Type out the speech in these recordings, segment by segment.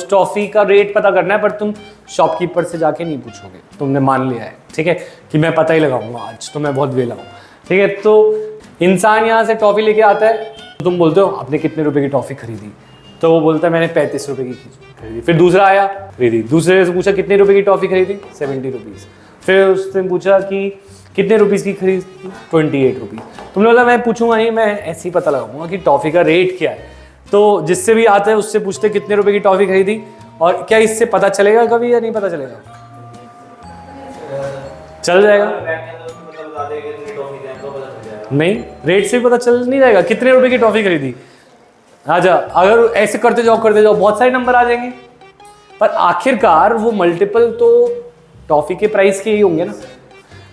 उस टॉफी का रेट पता करना है, पर तुम शॉपकीपर से जाके नहीं पूछोगे, तुमने मान लिया है, ठीक है, कि मैं पता ही लगाऊंगा आज तो मैं बहुत वेला हूँ, ठीक है। तो इंसान यहाँ से टॉफी लेके आता है, तो तुम बोलते हो आपने कितने रुपए की टॉफी खरीदी, तो वो बोलता है मैंने 35 रुपए की खरीदी। फिर दूसरा आया, खरीदी, दूसरे से पूछा कितने रुपए की टॉफी खरीदी, 70 रुपीज़। फिर उसने पूछा कि कितने रुपीज़ की खरीदी, 28 रुपीज़। तुमने बोला मैं पूछूंगा नहीं, मैं ऐसे ही पता लगाऊंगा कि टॉफ़ी का रेट क्या है। तो जिससे भी आता है उससे पूछते कितने रुपए की टॉफ़ी खरीदी, और क्या इससे पता चलेगा कभी या नहीं पता चलेगा? चल जाएगा नहीं, रेट से भी पता चल नहीं जाएगा कितने रुपए की टॉफ़ी खरीदी। आजा, अगर ऐसे करते जाओ बहुत सारे नंबर आ जाएंगे, पर आखिरकार वो मल्टीपल तो टॉफ़ी के प्राइस के ही होंगे ना।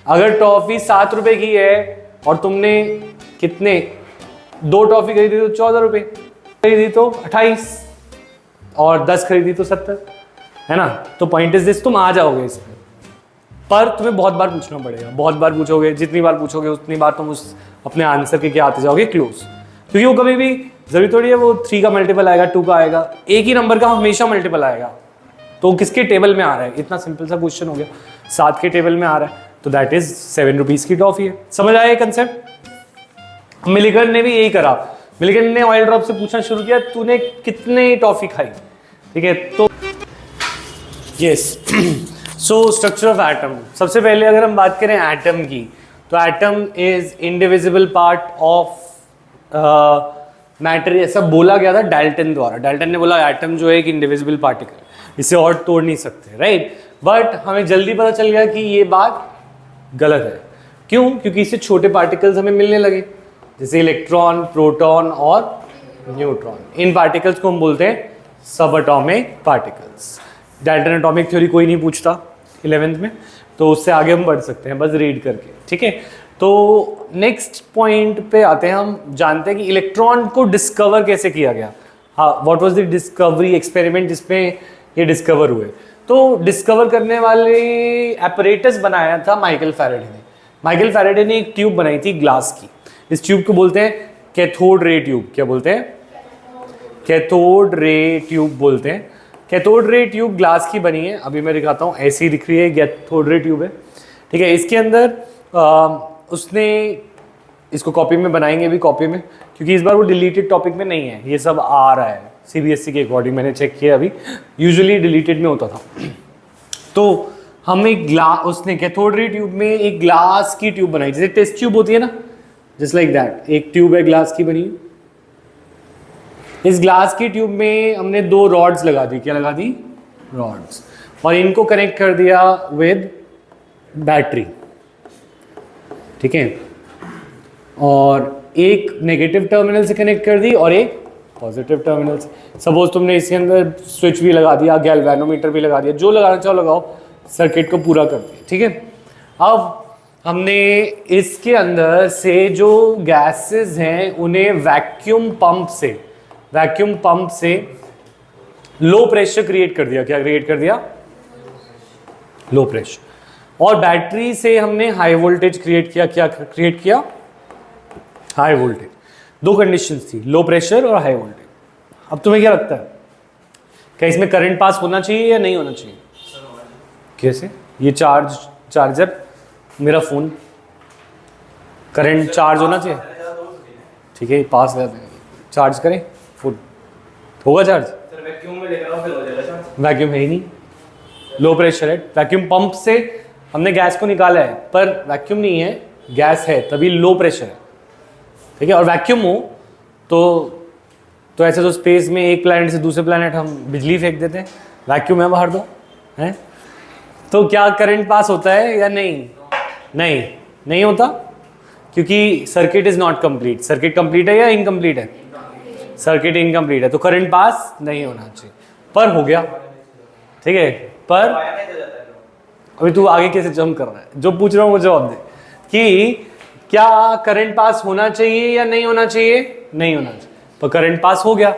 अगर टॉफ़ी 7 रुपए की है और तुमने कितने 2 टॉफ़ी खरीदी तो 14 रुपए, खरीदी तो 28, और 10 खरीदी तो 70, है ना। तो पॉइंट इज दिस, तुम आ जाओगे इस पर तुम्हें बहुत बार पूछना पड़ेगा, बहुत बार पूछोगे, जितनी बार पूछोगे उतनी बार तुम उस अपने आंसर के क्या आते जाओगे, क्लोज। क्योंकि वो कभी भी जरूरी थोड़ी है वो 3 का मल्टीपल आएगा, 2 का आएगा, एक ही नंबर का हमेशा मल्टीपल आएगा। तो किसके टेबल में आ रहा है, इतना सिंपल सा क्वेश्चन हो गया, 7 के टेबल में आ रहा है, तो दैट इज 7 रुपीज़ की टॉफ़ी है। समझ आया ये कंसेप्ट? मिलिगन ने भी यही करा, मिलिगन ने ऑयल ड्रॉप से पूछना शुरू किया तूने कितने टॉफ़ी खाई, ठीक है। तो yes, so structure of atom. सबसे पहले अगर हम बात करें एटम की, तो atom is indivisible part of matter, ऐसा बोला गया था डाल्टन द्वारा। डाल्टन ने बोला एटम जो है एक इंडिविजिबल पार्टिकल, इसे और तोड़ नहीं सकते, राइट। बट हमें जल्दी पता चल गया कि ये बात गलत है। क्यों? क्योंकि इससे छोटे पार्टिकल्स हमें मिलने लगे, जैसे इलेक्ट्रॉन, प्रोटॉन और न्यूट्रॉन। इन पार्टिकल्स को हम बोलते हैं सब atomic particles. Dalton atomic theory कोई नहीं पूछता 11th में, तो उससे आगे हम बढ़ सकते हैं बस रीड करके, ठीक है। तो नेक्स्ट पॉइंट पे आते हैं, हम जानते हैं कि इलेक्ट्रॉन को डिस्कवर कैसे किया गया। हाँ, what was the discovery experiment जिसमें ये डिस्कवर हुए। तो डिस्कवर करने वाले एपरेटस बनाया था माइकल फैराडे ने। माइकल फैराडे ने एक ट्यूब बनाई थी ग्लास की, इस ट्यूब को बोलते हैं कैथोड रे ट्यूब। क्या बोलते हैं? कैथोड रे ट्यूब बोलते हैं। कैथोड रे ट्यूब ग्लास की बनी है, अभी मैं दिखाता हूँ, ऐसी ही दिख रही है, कैथोड रे ट्यूब है, ठीक है। इसके अंदर उसने इसको कॉपी में बनाएंगे भी कॉपी में, क्योंकि इस बार वो डिलीटेड टॉपिक में नहीं है, ये सब आ रहा है सीबीएसई के अकॉर्डिंग, मैंने चेक किया अभी, यूजुअली डिलीटेड में होता था। तो हम एक उसने कैथोड रे ट्यूब में एक ग्लास की ट्यूब बनाई, जैसे टेस्ट ट्यूब होती है ना, जस्ट लाइक दैट, एक ट्यूब है ग्लास की बनी। इस ग्लास की ट्यूब में हमने 2 रॉड्स लगा दी। क्या लगा दी? रॉड्स। और इनको कनेक्ट कर दिया विद बैटरी, ठीक है। और एक नेगेटिव टर्मिनल से कनेक्ट कर दी और एक पॉजिटिव टर्मिनल से। सपोज तुमने इसके अंदर स्विच भी लगा दिया, गैल्वेनोमीटर भी लगा दिया, जो लगाना चाहो लगाओ, सर्किट को पूरा कर दिया, ठीक है। अब हमने इसके अंदर से जो गैसेस हैं उन्हें वैक्यूम पंप से लो प्रेशर क्रिएट कर दिया। क्या क्रिएट कर दिया? Low pressure. और बैटरी से हमने हाई वोल्टेज क्रिएट किया। क्या क्रिएट किया? High voltage. 2 कंडीशंस थी, लो प्रेशर और हाई वोल्टेज। अब तुम्हें क्या लगता है, क्या इसमें करंट पास होना चाहिए या नहीं होना चाहिए? कैसे? ये चार्जर, मेरा फोन, करंट चार्ज होना चाहिए, ठीक है, पास चार्ज करें फोन, होगा चार्ज? वैक्यूम में लेकर आओ, फिर हो जाएगा चार्ज। वैक्यूम है ही नहीं, लो प्रेशर है। वैक्यूम पंप से हमने गैस को निकाला है, पर वैक्यूम नहीं है, गैस है, तभी लो प्रेशर है, ठीक है। और वैक्यूम हो तो ऐसे तो स्पेस में एक प्लैनेट से दूसरे प्लैनेट हम बिजली फेंक देते हैं, वैक्यूम है बाहर, दो है, तो क्या करंट पास होता है या नहीं? नहीं होता, क्योंकि circuit is not complete. Circuit complete है या इनकम्प्लीट है? सर्किट इनकम्प्लीट है, तो करंट पास नहीं होना चाहिए, पर हो गया, ठीक है। पर अभी तू आगे कैसे जंप कर रहा है, जो पूछ रहा हूँ वो जवाब दे, कि क्या करंट पास होना चाहिए या नहीं होना चाहिए? नहीं होना चाहिए, पर करंट पास हो गया,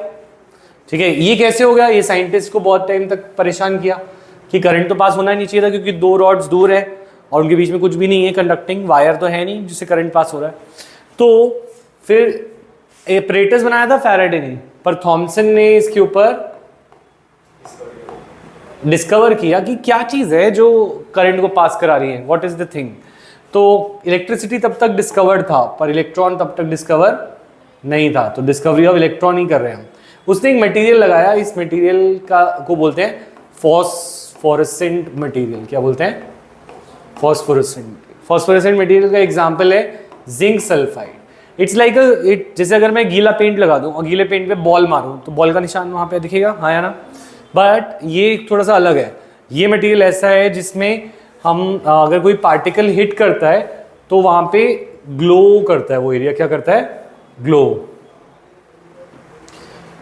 ठीक है। ये कैसे हो गया? ये साइंटिस्ट को बहुत टाइम तक परेशान किया कि करंट तो पास होना ही नहीं चाहिए था, क्योंकि 2 रॉड्स दूर है और उनके बीच में कुछ भी नहीं है, कंडक्टिंग वायर तो है नहीं जिससे करंट पास हो रहा है। तो फिर एपरेटस बनाया था फैराडे ने, पर थॉमसन ने इसके ऊपर डिस्कवर किया कि क्या चीज़ है जो करंट को पास करा रही है, व्हाट इज द थिंग। तो इलेक्ट्रिसिटी तब तक डिस्कवर्ड था पर इलेक्ट्रॉन तब तक डिस्कवर नहीं था, तो डिस्कवरी ऑफ इलेक्ट्रॉन ही कर रहे हैं हम। उसने एक मटेरियल लगाया, इस मटेरियल का को बोलते हैं फॉस्फोरेसेंट मटेरियल। क्या बोलते हैं? फॉस्फोरेसेंट मटेरियल का एग्जांपल है जिंक सल्फाइड। इट्स लाइक जैसे अगर मैं गीला पेंट लगा दूं और गीले पेंट पे बॉल मारूं तो बॉल का निशान वहां पे दिखेगा, हाँ या ना? बट ये थोड़ा सा अलग है। ये मटेरियल ऐसा है जिसमें हम अगर कोई पार्टिकल हिट करता है तो वहां पे ग्लो करता है वो एरिया। क्या करता है? ग्लो।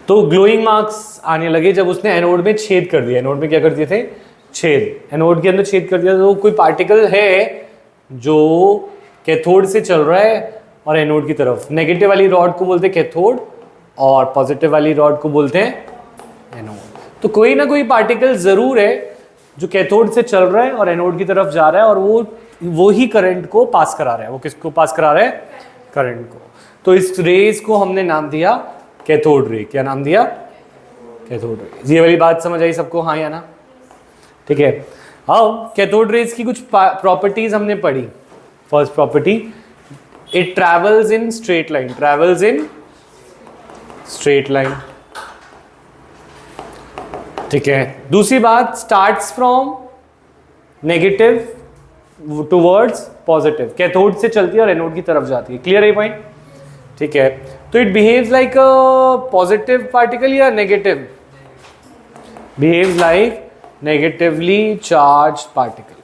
तो ग्लोइंग मार्क्स आने लगे जब उसने एनोड में छेद कर दिया। एनोड में क्या कर दिए थे? छेद। एनोड के अंदर छेद कर दिया तो कोई पार्टिकल है जो कैथोड से चल रहा है और एनोड की तरफ। नेगेटिव वाली रॉड को बोलते हैं कैथोड और पॉजिटिव वाली रॉड को बोलते हैं एनोड। तो कोई ना कोई पार्टिकल जरूर है जो कैथोड से चल रहा है और एनोड की तरफ जा रहा है और वो ही करंट को पास करा रहा है। वो किसको पास करा रहा है? करंट को। तो इस रेज को हमने नाम दिया कैथोड रे। क्या नाम दिया? Cathode ray. ये वाली बात समझ आई सबको, हाँ या ना? ठीक है। अब कैथोड रेज की कुछ प्रॉपर्टीज हमने पढ़ी। First property, it travels in straight line. Travels in straight line, ठीक है। दूसरी बात, starts from negative towards positive. Cathode से चलती है और एनोड की तरफ जाती है। क्लियर है पॉइंट? ठीक है। तो it behaves like a positive particle या negative? Behaves like negatively charge particle.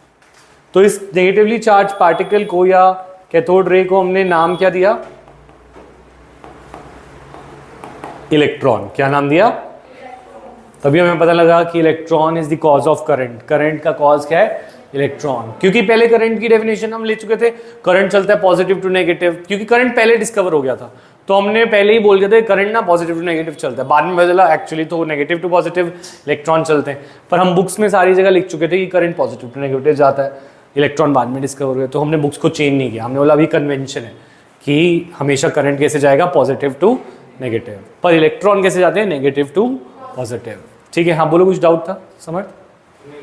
तो इस नेगेटिवली चार्ज पार्टिकल को या कैथोड रे को हमने नाम क्या दिया? इलेक्ट्रॉन। क्या नाम दिया? तभी हमें पता लगा कि electron is the cause of current. Current का कॉज क्या है? इलेक्ट्रॉन। क्योंकि पहले करंट की डेफिनेशन हम ले चुके थे, करंट चलता है पॉजिटिव टू नेगेटिव। क्योंकि करंट पहले डिस्कवर हो गया था तो हमने पहले ही बोल दिया था करंट ना पॉजिटिव टू नेगेटिव चलता है। बाद में पता चला एक्चुअली तो नेगेटिव टू पॉजिटिव इलेक्ट्रॉन चलते हैं, पर हम बुक्स में सारी जगह लिख चुके थे कि करंट पॉजिटिव टू नेगेटिव जाता है, इलेक्ट्रॉन बाद में डिस्कवर हुए। तो हमने बुक्स को चेंज नहीं किया। हमने बोला अभी कन्वेंशन है कि हमेशा करंट कैसे जाएगा? Positive to negative. पर इलेक्ट्रॉन कैसे जाते हैं? Negative to positive. ठीक है। हाँ बोलो, कुछ डाउट था समर्थ?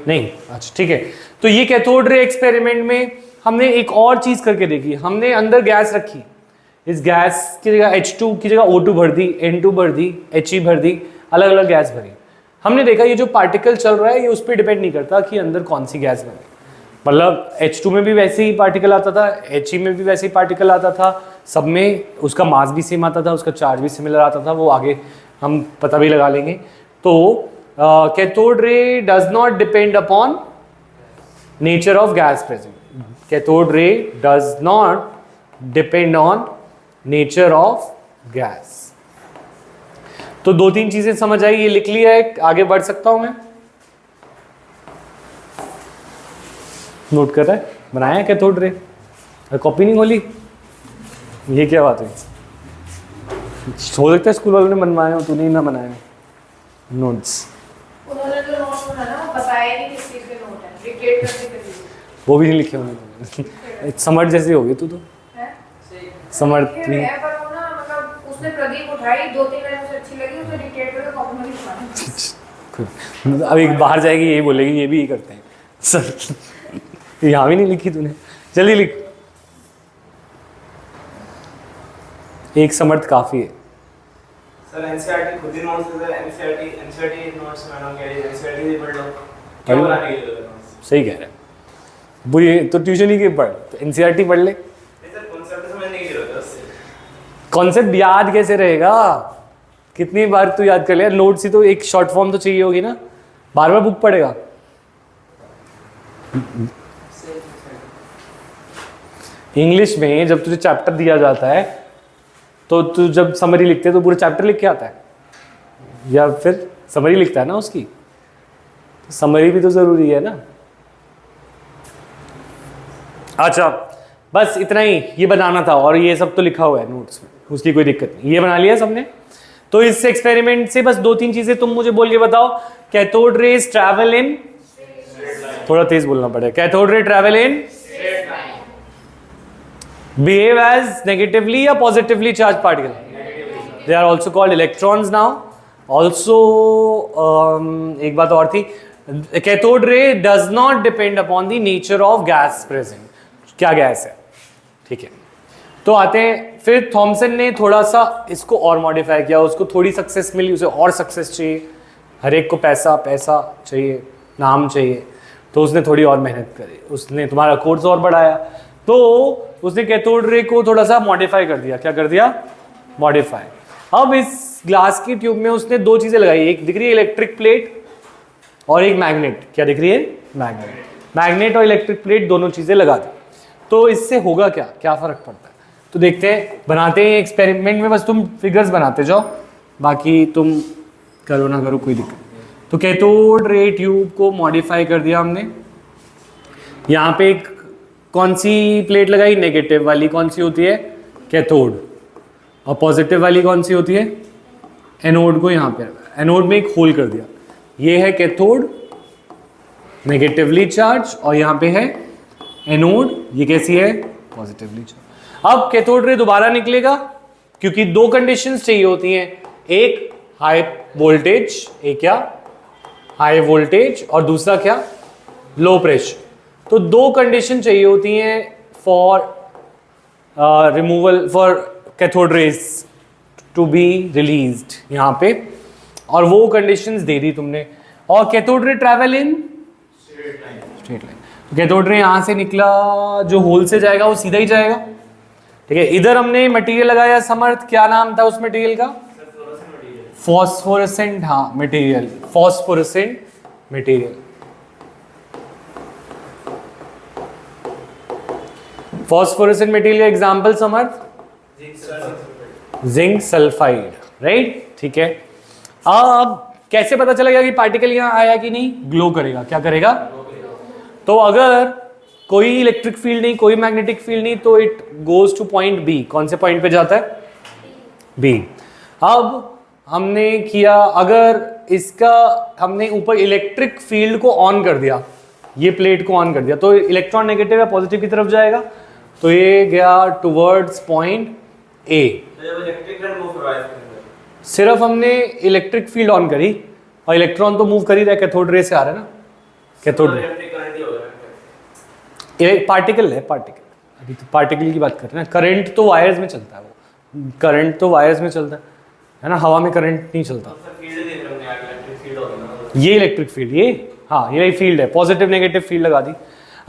नहीं? अच्छा ठीक है। तो ये कैथोड रे एक्सपेरिमेंट में हमने एक और चीज करके देखी। हमने अंदर गैस रखी, इस गैस की जगह H2 की जगह O2 भर दी, N2 भर दी, He भर दी, अलग अलग गैस भरी। हमने देखा ये जो पार्टिकल चल रहा है ये उस पर डिपेंड नहीं करता कि अंदर कौन सी गैस बनी। मतलब H2 में भी वैसे ही पार्टिकल आता था, He में भी वैसे ही पार्टिकल आता था, सब में उसका मास भी सेम आता था, उसका चार्ज भी सिमिलर आता था। वो आगे हम पता भी लगा लेंगे। तो cathode ray does not depend upon nature of gas present. Cathode ray does not depend on nature of gas. तो दो तीन चीजें समझ आई, ये लिख लिया है, आगे बढ़ सकता हूं मैं? नोट कर रहा है? बनाया है कैथोड रे? कॉपी नहीं खोली? ये क्या बात है? हो सकता है स्कूल वालों ने बनवाए हो, तूने ही ना बनाया नोट्स। उन्होंने जो नोट्स बनाया वो बताया नहीं किस चीज के नोट है, डिक्टेट करके कर दी। वो भी नहीं लिखे होंगे। समर्थ जैसी होगी तू तो। समर्थ भी है पर वो ना मतलब उसने प्रदीप उठाई, दो तीन लाइन उसे अच्छी लगी, उसे डिक्टेट करके कॉपी में लिखवाना। अब एक बाहर जाएगी यही बोलेगी ये भी ही करते हैं सर। यहाँ भी नहीं लिखी तूने, जल्दी लिख। एक समर्थ काफी है सर। एनसीईआरटी खुद ही नोट्स है। एनसीईआरटी नोट्स में ना क्या एनसीईआरटी से पढ़ लो, क्या बनाने के लिए नोट्स? सही कह रहे हैं। बुरी तो ट्यूशन ही की पढ़, तो एनसीईआरटी पढ़ ले। सर कॉन्सेप्ट समझने की जरूरत है उससे। कॉन्सेप्ट याद कैसे रहेगा? कितनी बार तू याद कर लिया? नोट्स ही तो एक शॉर्ट फॉर्म तो चाहिए होगी ना, बार बार बुक पढ़ेगा। इंग्लिश में जब तुझे चैप्टर दिया जाता है तो तू जब समरी लिखते है तो पूरा चैप्टर लिख के आता है या फिर समरी लिखता है ना उसकी? तो समरी भी तो जरूरी है ना। अच्छा बस इतना ही ये बनाना था और ये सब तो लिखा हुआ है नोट्स में, उसकी कोई दिक्कत नहीं। ये बना लिया सबने। तो इस एक्सपेरिमेंट से बस दो तीन चीजें तुम मुझे बोल के बताओ। कैथोड रेज ट्रैवल इन, थोड़ा तेज बोलना पड़ेगा। Cathode ray travel in, behave as negatively या positively charged particle? They are also called electrons now. Also एक बात और थी, cathode ray does not depend upon the nature of gas present, क्या gas है, ठीक है। तो आते हैं फिर थॉमसन ने थोड़ा सा इसको और मॉडिफाई किया, उसको थोड़ी सक्सेस मिली, उसे और सक्सेस चाहिए, हर एक को पैसा पैसा चाहिए, नाम चाहिए, तो उसने थोड़ी और मेहनत करी, उसने तुम्हारा कोर्स और बढ़ाया, तो उसने कैथोड रे को थोड़ा सा मॉडिफाई कर दिया। क्या कर दिया? मॉडिफाई। अब इस ग्लास की ट्यूब में उसने दो चीजें लगाई, एक दिख रही है इलेक्ट्रिक प्लेट और एक मैग्नेट। क्या दिख रही है? मैग्नेट। मैग्नेट और इलेक्ट्रिक प्लेट दोनों चीजें लगा दी। तो इससे होगा क्या, क्या फर्क पड़ता है? तो देखते हैं, बनाते हैं एक्सपेरिमेंट में, बस तुम फिगर्स बनाते जाओ, बाकी तुम करो ना करो कोई दिक्कत। तो कैथोड रे ट्यूब को मॉडिफाई कर दिया हमने। यहाँ पे एक कौन सी प्लेट लगाई? नेगेटिव वाली। कौन सी होती है? कैथोड। और पॉजिटिव वाली कौन सी होती है? एनोड को यहाँ पे रखा, एनोड में एक होल कर दिया। ये है कैथोड, नेगेटिवली चार्ज, और यहाँ पे है एनोड, ये कैसी है? Positively charge. अब कैथोड रे दोबारा निकलेगा, क्योंकि दो कंडीशंस चाहिए होती हैं, एक हाई वोल्टेज, एक क्या? हाई वोल्टेज, और दूसरा क्या? Low pressure. तो दो कंडीशन चाहिए होती हैं for removal, for cathode rays to be released यहाँ पे, और वो कंडीशंस दे दी तुमने। और cathode ray travel in straight line. Cathode ray यहाँ से निकला, जो होल से जाएगा वो सीधा ही जाएगा, ठीक है। इधर हमने मटेरियल लगाया समर्थ, क्या नाम था उस मटेरियल का? फॉस्फोरेसेंट, हाँ material, phosphorescent material. Phosphorescent material का एग्जांपल समर्थ? जिंक सल्फाइड, राइट, ठीक है। अब कैसे पता चलेगा कि पार्टिकल यहां आया कि नहीं? ग्लो करेगा। क्या करेगा? तो अगर कोई इलेक्ट्रिक फील्ड नहीं, कोई मैग्नेटिक फील्ड नहीं, तो it goes to point B. कौन से पॉइंट पे जाता है? बी। अब हमने किया, अगर इसका हमने ऊपर इलेक्ट्रिक फील्ड को ऑन कर दिया, ये प्लेट को ऑन कर दिया, तो इलेक्ट्रॉन नेगेटिव या पॉजिटिव की तरफ जाएगा, तो ये गया टुवर्ड्स पॉइंट ए। सिर्फ हमने इलेक्ट्रिक फील्ड ऑन करी और इलेक्ट्रॉन तो मूव कर ही रहा है, कैथोड रे से आ रहा है ना, कैथोड रे पार्टिकल है, पार्टिकल। अभी तो पार्टिकल की बात कर रहे हैं ना, करंट तो वायर्स में चलता है, वो करंट तो वायर्स में चलता है ना, हवा में करंट नहीं चलता। ये इलेक्ट्रिक फील्ड, ये हाँ ये फील्ड है, पॉजिटिव नेगेटिव फील्ड लगा दी।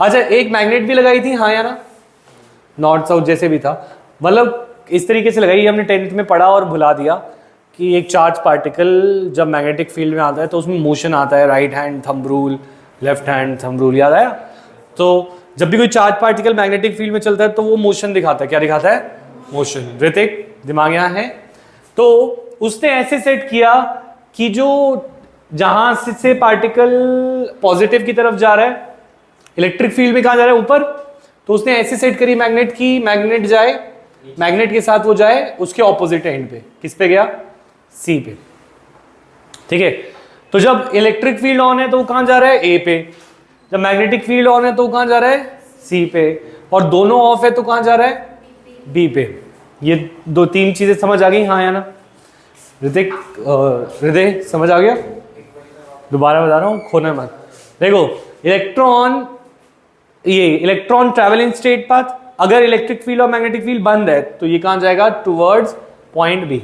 अच्छा, एक मैग्नेट भी लगाई थी, हाँ या ना, नॉर्थ साउथ जैसे भी था, मतलब इस तरीके से लगाई। हमने 10th में पढ़ा और भुला दिया कि एक चार्ज पार्टिकल जब मैग्नेटिक फील्ड में आता है तो उसमें मोशन आता है, right hand thumb rule, left hand thumb rule, याद आया? तो जब भी कोई चार्ज पार्टिकल मैग्नेटिक फील्ड में चलता है तो वो मोशन दिखाता है। क्या दिखाता है? मोशन। ऋतिक दिमाग यहाँ है। तो उसने ऐसे सेट किया कि जो जहां से पार्टिकल पॉजिटिव की तरफ जा रहा है, इलेक्ट्रिक फील्ड में कहाँ जा रहा है? ऊपर। तो उसने ऐसे सेट करी मैग्नेट की, मैग्नेट जाए, मैग्नेट के साथ वो जाए उसके ऑपोजिट एंड पे। किस पे गया? सी पे, ठीक है। तो जब इलेक्ट्रिक फील्ड ऑन है तो वो कहाँ जा रहा है? ए पे। जब मैग्नेटिक फील्ड ऑन है तो कहाँ जा रहा है? सी पे। और दोनों ऑफ है तो कहाँ जा रहा है? बी पे। ये दो तीन चीजें समझ आ गई, हाँ या ना? ऋतिक, हृदय समझ आ गया? दोबारा बता रहा हूँ, खोना मत। देखो, इलेक्ट्रॉन, ये इलेक्ट्रॉन ट्रैवलिंग स्ट्रेट पाथ, अगर इलेक्ट्रिक फील्ड और मैग्नेटिक फील्ड बंद है तो ये कहाँ जाएगा? Towards point B.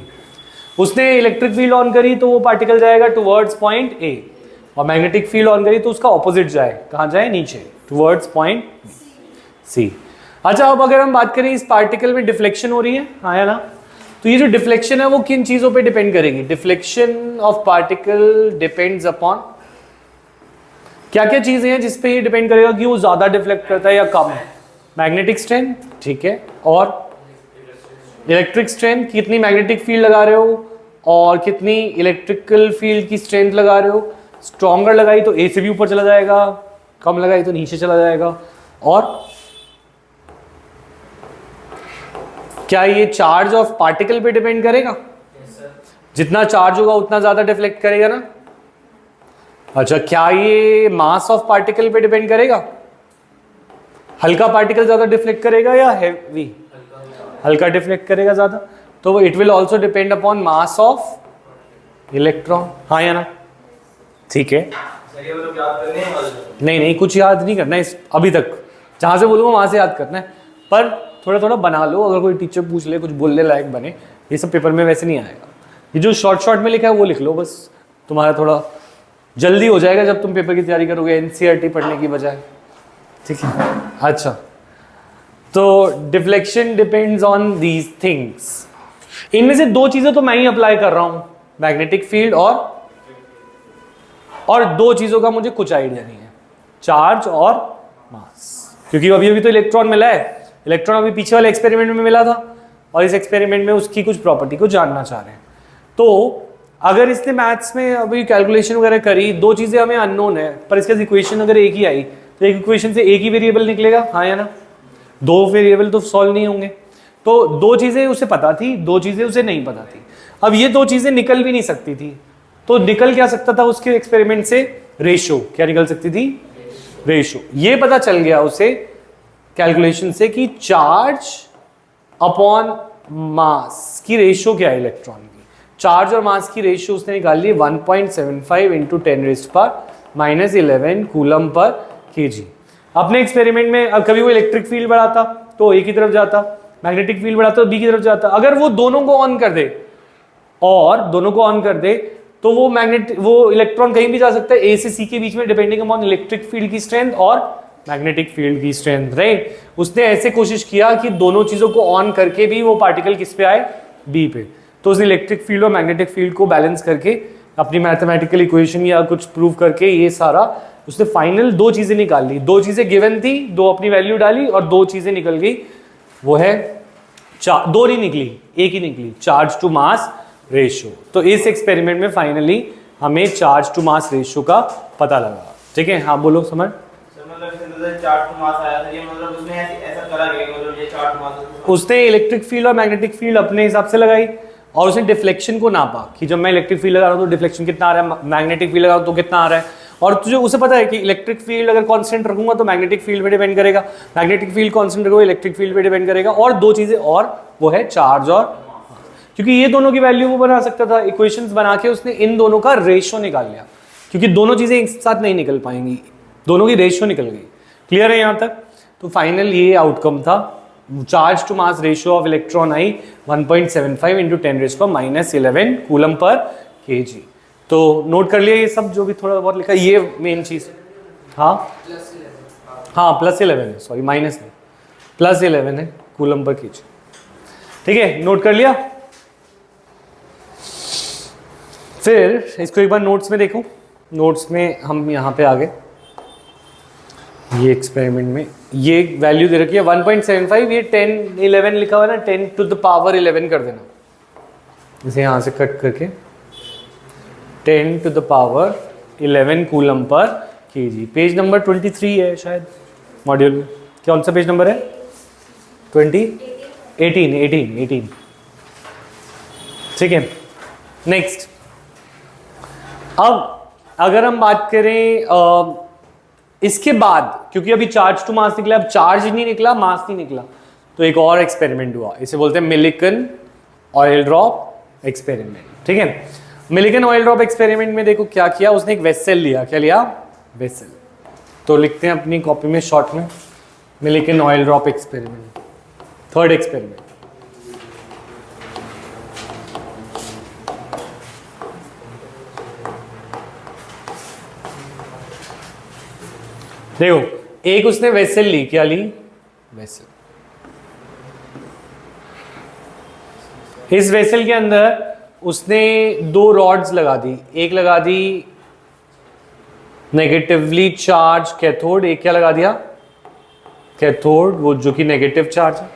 उसने इलेक्ट्रिक फील्ड ऑन करी तो वो पार्टिकल जाएगा टुवर्ड्स पॉइंट ए, और मैग्नेटिक फील्ड ऑन करी तो उसका ऑपोजिट जाए, कहाँ जाए? नीचे, टुवर्ड्स पॉइंट सी। अच्छा, अब अगर हम बात करें इस पार्टिकल में डिफ्लेक्शन हो रही है, हाँ या ना? तो ये जो डिफ्लेक्शन है वो किन चीजों पे डिपेंड करेगी? Deflection of particle depends upon क्या क्या चीजें हैं जिस पे ये डिपेंड करेगा कि वो ज्यादा डिफ्लेक्ट करता है या कम? मैग्नेटिक स्ट्रेंथ, ठीक है, और इलेक्ट्रिक स्ट्रेंथ, कितनी मैग्नेटिक फील्ड लगा रहे हो और कितनी इलेक्ट्रिकल फील्ड की स्ट्रेंथ लगा रहे हो। स्ट्रॉन्गर लगाई तो ए से भी ऊपर चला जाएगा, कम लगाई तो नीचे चला जाएगा। और क्या ये चार्ज ऑफ पार्टिकल पे डिपेंड करेगा? जितना चार्ज होगा उतना ज्यादा डिफ्लेक्ट करेगा ना। अच्छा, क्या ये मास ऑफ पार्टिकल पे डिपेंड करेगा? हल्का पार्टिकल ज्यादा डिफ्लेक्ट करेगा या हैवी? हल्का डिफ्लेक्ट करेगा ज्यादा। तो it will also depend upon mass of electron, हाँ या ना? ठीक है, सर ये मतलब याद करने हैं वाले? नहीं नहीं, कुछ याद नहीं करना है अभी तक, जहाँ से बोलूँगा वहाँ से याद करना है, पर थोड़ा थोड़ा बना लो, अगर कोई टीचर पूछ ले कुछ बोलने लायक बने। ये सब पेपर में वैसे नहीं आएगा, ये जो शॉर्ट शॉर्ट में लिखा है वो लिख लो बस, तुम्हारा थोड़ा जल्दी हो जाएगा जब तुम पेपर की तैयारी करोगे एनसीईआरटी पढ़ने की बजाय, ठीक है। अच्छा, तो deflection depends on these things. इनमें से दो चीजें तो मैं ही अप्लाई कर रहा हूं, मैग्नेटिक फील्ड और दो चीजों का मुझे कुछ आइडिया नहीं है, चार्ज और मास, क्योंकि अभी अभी तो इलेक्ट्रॉन मिला है, इलेक्ट्रॉन अभी पीछे वाले एक्सपेरिमेंट में मिला था और इस एक्सपेरिमेंट में उसकी कुछ प्रॉपर्टी को जानना चाह रहे हैं। तो अगर इसने मैथ्स में अभी कैलकुलेशन वगैरह करी, दो चीजें हमें अननोन है, पर इसका इक्वेशन अगर एक ही आई तो एक इक्वेशन से एक ही वेरिएबल निकलेगा, हाँ या ना? दो वेरिएबल तो सॉल्व नहीं होंगे। तो दो चीजें उसे पता थी, दो चीजें उसे नहीं पता थी। अब ये दो चीजें निकल भी नहीं सकती थी, तो निकल क्या सकता था उसके एक्सपेरिमेंट से? रेशो। क्या निकल सकती थी? रेशो। ये पता चल गया उसे कैलकुलेशन से कि चार्ज अपॉन मास की रेशो क्या है इलेक्ट्रॉन की। चार्ज और मास की रेशो उसने निकाल ली 1.75 इंटू 10⁻⁻11 कूलम पर केजी। अपने एक्सपेरिमेंट में अब कभी वो इलेक्ट्रिक फील्ड बढ़ाता तो ए की तरफ जाता, मैग्नेटिक फील्ड बढ़ाता तो बी की तरफ जाता। अगर वो दोनों को ऑन कर दे तो वो इलेक्ट्रॉन कहीं भी जा सकता है, ए से सी के बीच में, डिपेंडिंग अपॉन इलेक्ट्रिक फील्ड की स्ट्रेंथ और मैग्नेटिक फील्ड की स्ट्रेंथ, राइट। उसने ऐसे कोशिश किया कि दोनों चीजों को ऑन करके भी वो पार्टिकल किस पे आए? बी पे। तो उसने इलेक्ट्रिक फील्ड और मैग्नेटिक फील्ड को बैलेंस करके अपनी मैथमेटिकल इक्वेशन या कुछ प्रूव करके ये सारा उसने फाइनल दो चीजें निकाल ली। दो चीजें गिवन थी, दो अपनी वैल्यू डाली और दो चीजें निकल गई। वो है दो नहीं निकली, एक ही निकली, चार्ज टू मास रेशियो। तो इस एक्सपेरिमेंट में फाइनली हमें चार्ज टू मास रेशियो का पता लगा, ठीक है। हाँ बोलो समझ। चार्ज टू मास आया था, ये मतलब उसने ऐसा करा कि मतलब ये चार्ज टू मास, उसने इलेक्ट्रिक फील्ड और मैग्नेटिक फील्ड अपने हिसाब से लगाई और उसने डिफ्लेक्शन को नापा कि जब मैं इलेक्ट्रिक फील्ड लगा रहा हूँ तो डिफ्लेक्शन कितना आ रहा है, मैग्नेटिक फील्ड लगा रहा हूँ तो कितना आ रहा है। और तुझे उसे पता है कि इलेक्ट्रिक फील्ड अगर कांस्टेंट रखूंगा तो मैग्नेटिक फील्ड पे डिपेंड करेगा, मैग्नेटिक फील्ड कांस्टेंट रखूंगा इलेक्ट्रिक फील्ड पे डिपेंड करेगा। और दो चीजें और, वो है चार्ज और, क्योंकि ये दोनों की वैल्यू वो बना सकता था, इक्वेशंस बना के उसने इन दोनों का रेशियो निकाल लिया, क्योंकि दोनों चीजें एक साथ नहीं निकल पाएंगी, दोनों की रेशियो निकल गई। क्लियर है यहाँ तक? तो फाइनल ये आउटकम था, charge to mass ratio of electron I 1.75 into 10⁻⁻11 coulomb per KG. तो नोट कर लिया ये सब जो भी थोड़ा बहुत लिखा, ये मेन चीज। हाँ +11 है, सॉरी माइनस नहीं, +11 है कूलम पर केजी, ठीक है। नोट कर लिया। फिर इसको एक बार नोट्स में देखो, नोट्स में हम यहाँ पे आ गए, ये एक्सपेरिमेंट में ये वैल्यू दे रखी है 1.75, ये 10-11 लिखा हुआ है ना, 10⁻11 कर देना, इसे यहाँ से कट करके 10⁻11 coulomb per KG. Page number 23 है शायद मॉड्यूल में, कौन सा पेज नंबर है? 18, ठीक है। नेक्स्ट, अब अगर हम बात करें इसके बाद, क्योंकि अभी चार्ज टू मास निकला, अब चार्ज नहीं निकला, मास नहीं निकला, तो एक और एक्सपेरिमेंट हुआ, इसे बोलते हैं मिलिकन ऑयल ड्रॉप एक्सपेरिमेंट, ठीक है। मिलिकन ऑयल ड्रॉप एक्सपेरिमेंट में देखो क्या किया उसने, एक वेसल लिया, क्या लिया? वेसल। तो लिखते हैं अपनी कॉपी में शॉर्ट में, Millikan oil drop experiment, third experiment. देखो, एक उसने वेसल ली, क्या ली? वेसल। इस वेसल के अंदर उसने दो रॉड्स लगा दी, एक लगा दी नेगेटिवली चार्ज कैथोड, एक क्या लगा दिया? कैथोड, वो जो कि नेगेटिव चार्ज है,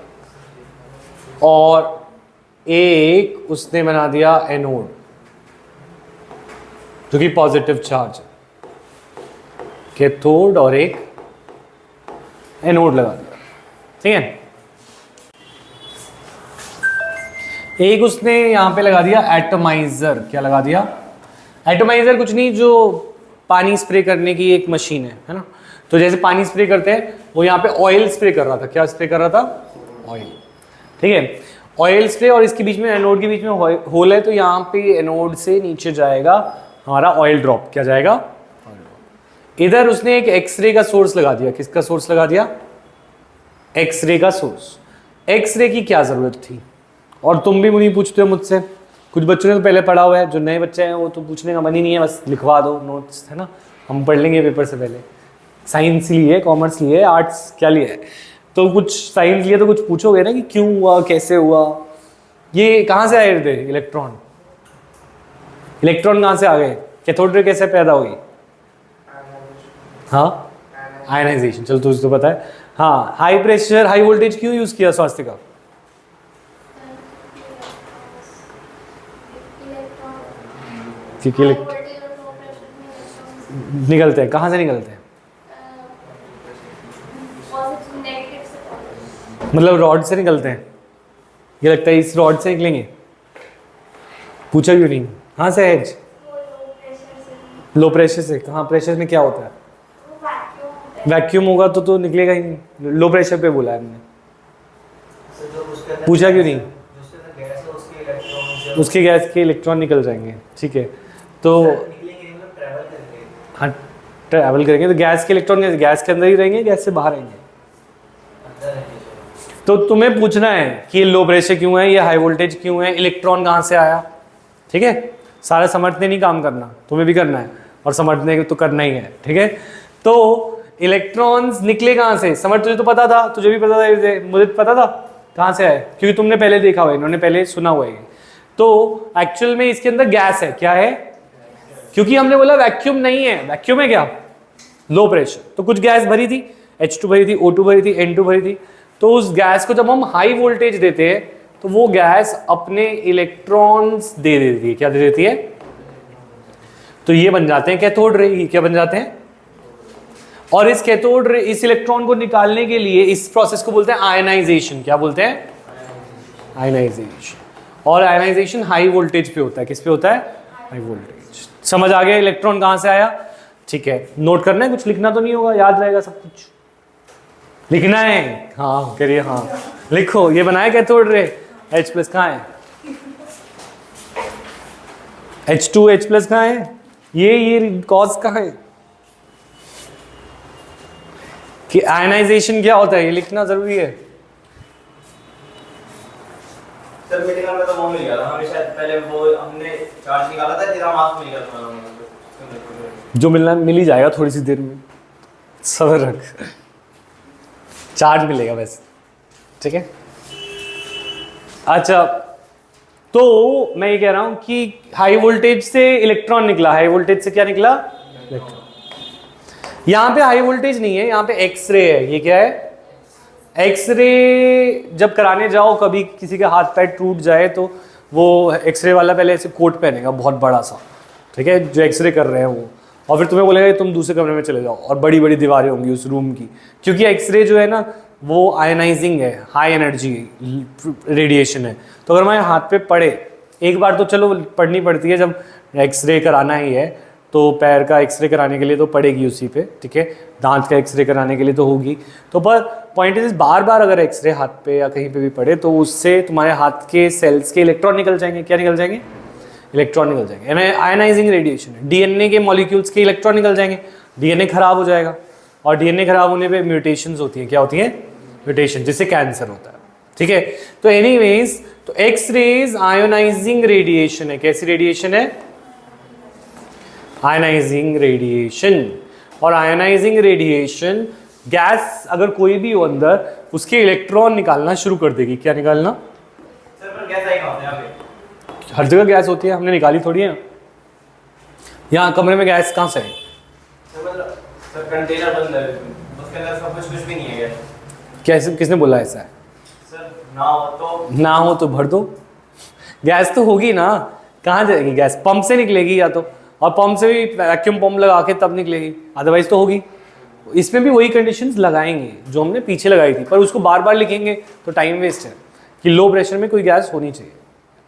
और एक उसने बना दिया एनोड जो कि पॉजिटिव चार्ज है, कैथोड और एक एनोड लगा दिया, ठीक है। एक उसने यहां पे लगा दिया एटमाइजर, क्या लगा दिया? एटमाइजर कुछ नहीं, जो पानी स्प्रे करने की एक मशीन है ना। तो जैसे पानी स्प्रे करते हैं, वो यहाँ पे ऑयल स्प्रे कर रहा था, क्या स्प्रे कर रहा था? ऑयल, ठीक है। ऑयल स्प्रे, और इसके बीच में एनोड के बीच में होल है, तो यहाँ पे एनोड से नीचे जाएगा हमारा ऑयल ड्रॉप, क्या जाएगा? इधर उसने एक एक्सरे का सोर्स लगा दिया। किसका सोर्स लगा दिया? एक्सरे का सोर्स। एक्सरे की क्या ज़रूरत थी? और तुम भी मुझे पूछते हो मुझसे, कुछ बच्चों ने तो पहले पढ़ा हुआ है, जो नए बच्चे हैं वो तो पूछने का मन ही नहीं है, बस लिखवा दो नोट्स, है ना, हम पढ़ लेंगे पेपर से पहले। साइंस लिए, कॉमर्स लिए, आर्ट्स क्या लिए है, तो कुछ साइंस लिए तो कुछ पूछोगे ना कि क्यों हुआ, कैसे हुआ, ये कहाँ से आए थे इलेक्ट्रॉन, इलेक्ट्रॉन कहाँ से आ गए, कैथोड रे कैसे पैदा हुई? हाँ, आयनाइजेशन। चलो तुझे तो पता है। हाँ, हाई प्रेशर हाई वोल्टेज क्यों यूज किया स्वास्थ्य का? क्योंकि निकलते हैं, कहाँ से निकलते हैं? मतलब रॉड से निकलते हैं? ये लगता है इस रॉड से निकलेंगे। पूछा क्यों नहीं? हाँ से एज लो प्रेशर से। कहाँ प्रेशर में क्या होता है? वैक्यूम होगा तो निकलेगा ही नहीं। लो प्रेशर पे बोला है हमने। पूछा क्यों नहीं? उसके गैस के इलेक्ट्रॉन निकल जाएंगे। ठीक है, तो हाँ ट्रैवल करेंगे तो गैस के इलेक्ट्रॉन गैस के अंदर ही रहेंगे, गैस से बाहर आएंगे। तो तुम्हें पूछना है कि ये लो प्रेशर क्यों है, ये हाई वोल्टेज क्यों है, इलेक्ट्रॉन कहाँ से आया। ठीक है, सारा समझने नहीं काम करना, तुम्हें भी करना है और समझने तो करना ही है। ठीक है, तो इलेक्ट्रॉन्स निकले कहाँ से? समझ, तुझे तो पता था, तुझे भी पता था, मुझे पता था कहाँ से आए, क्योंकि तुमने पहले देखा हुआ है, इन्होंने पहले सुना हुआ है। तो एक्चुअल में इसके अंदर गैस है। क्या है? क्योंकि हमने बोला वैक्यूम नहीं है। वैक्यूम है क्या? Low pressure. तो कुछ गैस भरी थी, H2 भरी थी, O2 भरी थी, N2 भरी थी। तो उस गैस को जब हम हाई वोल्टेज देते हैं तो वो गैस अपने इलेक्ट्रॉन्स दे देती है। क्या दे देती है? तो ये बन जाते हैं कैथोड रे। ये क्या बन जाते हैं? और इस कैथोड रे, इस इलेक्ट्रॉन को निकालने के लिए इस प्रोसेस को बोलते हैं आयनाइजेशन। क्या बोलते हैं? आयनाइजेशन। और आयनाइजेशन हाई वोल्टेज पे होता है। किस पे होता है? High voltage. समझ आ गया इलेक्ट्रॉन कहां से आया? ठीक है, नोट करना है, कुछ लिखना तो नहीं होगा, याद रहेगा सब कुछ। लिखना है? हाँ करिए, हाँ लिखो। ये बनाया कैथोड रे, H प्लस कहाँ है? H2H प्लस कहाँ है? ये कॉज कहाँ है? कि आयनाइजेशन क्या होता है, ये लिखना जरूरी है। सर मीटिंग में तो वो मिल गया था हमें, शायद पहले वो हमने चार्ज निकाला था, फिर मार्क्स मिल गया था। जो मिलना मिल ही जाएगा थोड़ी सी देर में, सबर रख, चार्ज मिलेगा वैसे। ठीक है, अच्छा तो मैं ये कह रहा हूं कि हाई वोल्टेज से इलेक्ट्रॉन निकला। हाई वोल्टेज से क्या निकला? इलेक्ट्रॉन। यहां पे हाई वोल्टेज नहीं है, यहां पे एक्सरे है। ये क्या है? एक्सरे। जब कराने जाओ कभी किसी का हाथ पैर टूट जाए तो वो एक्सरे वाला पहले ऐसे कोट पहनेगा बहुत बड़ा सा, ठीक है, जो एक्सरे कर रहे हैं वो, और फिर तुम्हें बोलेगा तुम दूसरे कमरे में चले जाओ, और बड़ी बड़ी दीवारें होंगी उस रूम की, क्योंकि एक्सरे जो है ना वो आयनाइजिंग है, हाई एनर्जी रेडिएशन है। तो अगर हमारे हाथ पे पड़े, एक बार तो चलो पढ़नी पड़ती है जब एक्सरे कराना ही है, तो पैर का एक्सरे कराने के लिए तो पड़ेगी उसी पे, ठीक है, दांत का एक्सरे कराने के लिए तो होगी। तो पर पॉइंट इज बार बार अगर एक्सरे हाथ पे या कहीं पे भी पड़े तो उससे तुम्हारे हाथ के सेल्स के इलेक्ट्रॉन निकल जाएंगे। क्या निकल जाएंगे? इलेक्ट्रॉन निकल जाएंगे। आयनाइजिंग रेडिएशन है। डीएनए के मॉलिक्यूल्स के इलेक्ट्रॉन निकल जाएंगे, डीएनए खराब हो जाएगा, और डीएनए खराब होने पे म्यूटेशंस होती हैं। क्या होती हैं? म्यूटेशन, जिससे कैंसर होता है। ठीक है, तो एनीवेज, तो एक्स रेज आयोनाइजिंग रेडिएशन है। कैसी रेडिएशन है? Ionising radiation. और आयनाइजिंग रेडिएशन गैस अगर कोई भी हो अंदर, उसके इलेक्ट्रॉन निकालना शुरू कर देगी। क्या निकालना? सर पर गैस आई कहां से? यहां पे हर जगह गैस होती है, हमने निकाली थोड़ी है। यहाँ कमरे में गैस कहाँ से है? सर कंटेनर बंद है, उसके अंदर सब कुछ भी नहीं है गैस। कैसे? किसने बोला ऐसा है? सर ना हो तो भर दो। गैस तो होगी ना, कहाँ जाएगी गैस? पंप से निकलेगी या तो, और पंप से भी वैक्यूम पंप लगा के तब निकलेगी, अदरवाइज तो होगी। इसमें भी वही कंडीशंस लगाएंगे जो हमने पीछे लगाई थी, पर उसको बार बार लिखेंगे तो टाइम वेस्ट है कि लो प्रेशर में कोई गैस होनी चाहिए।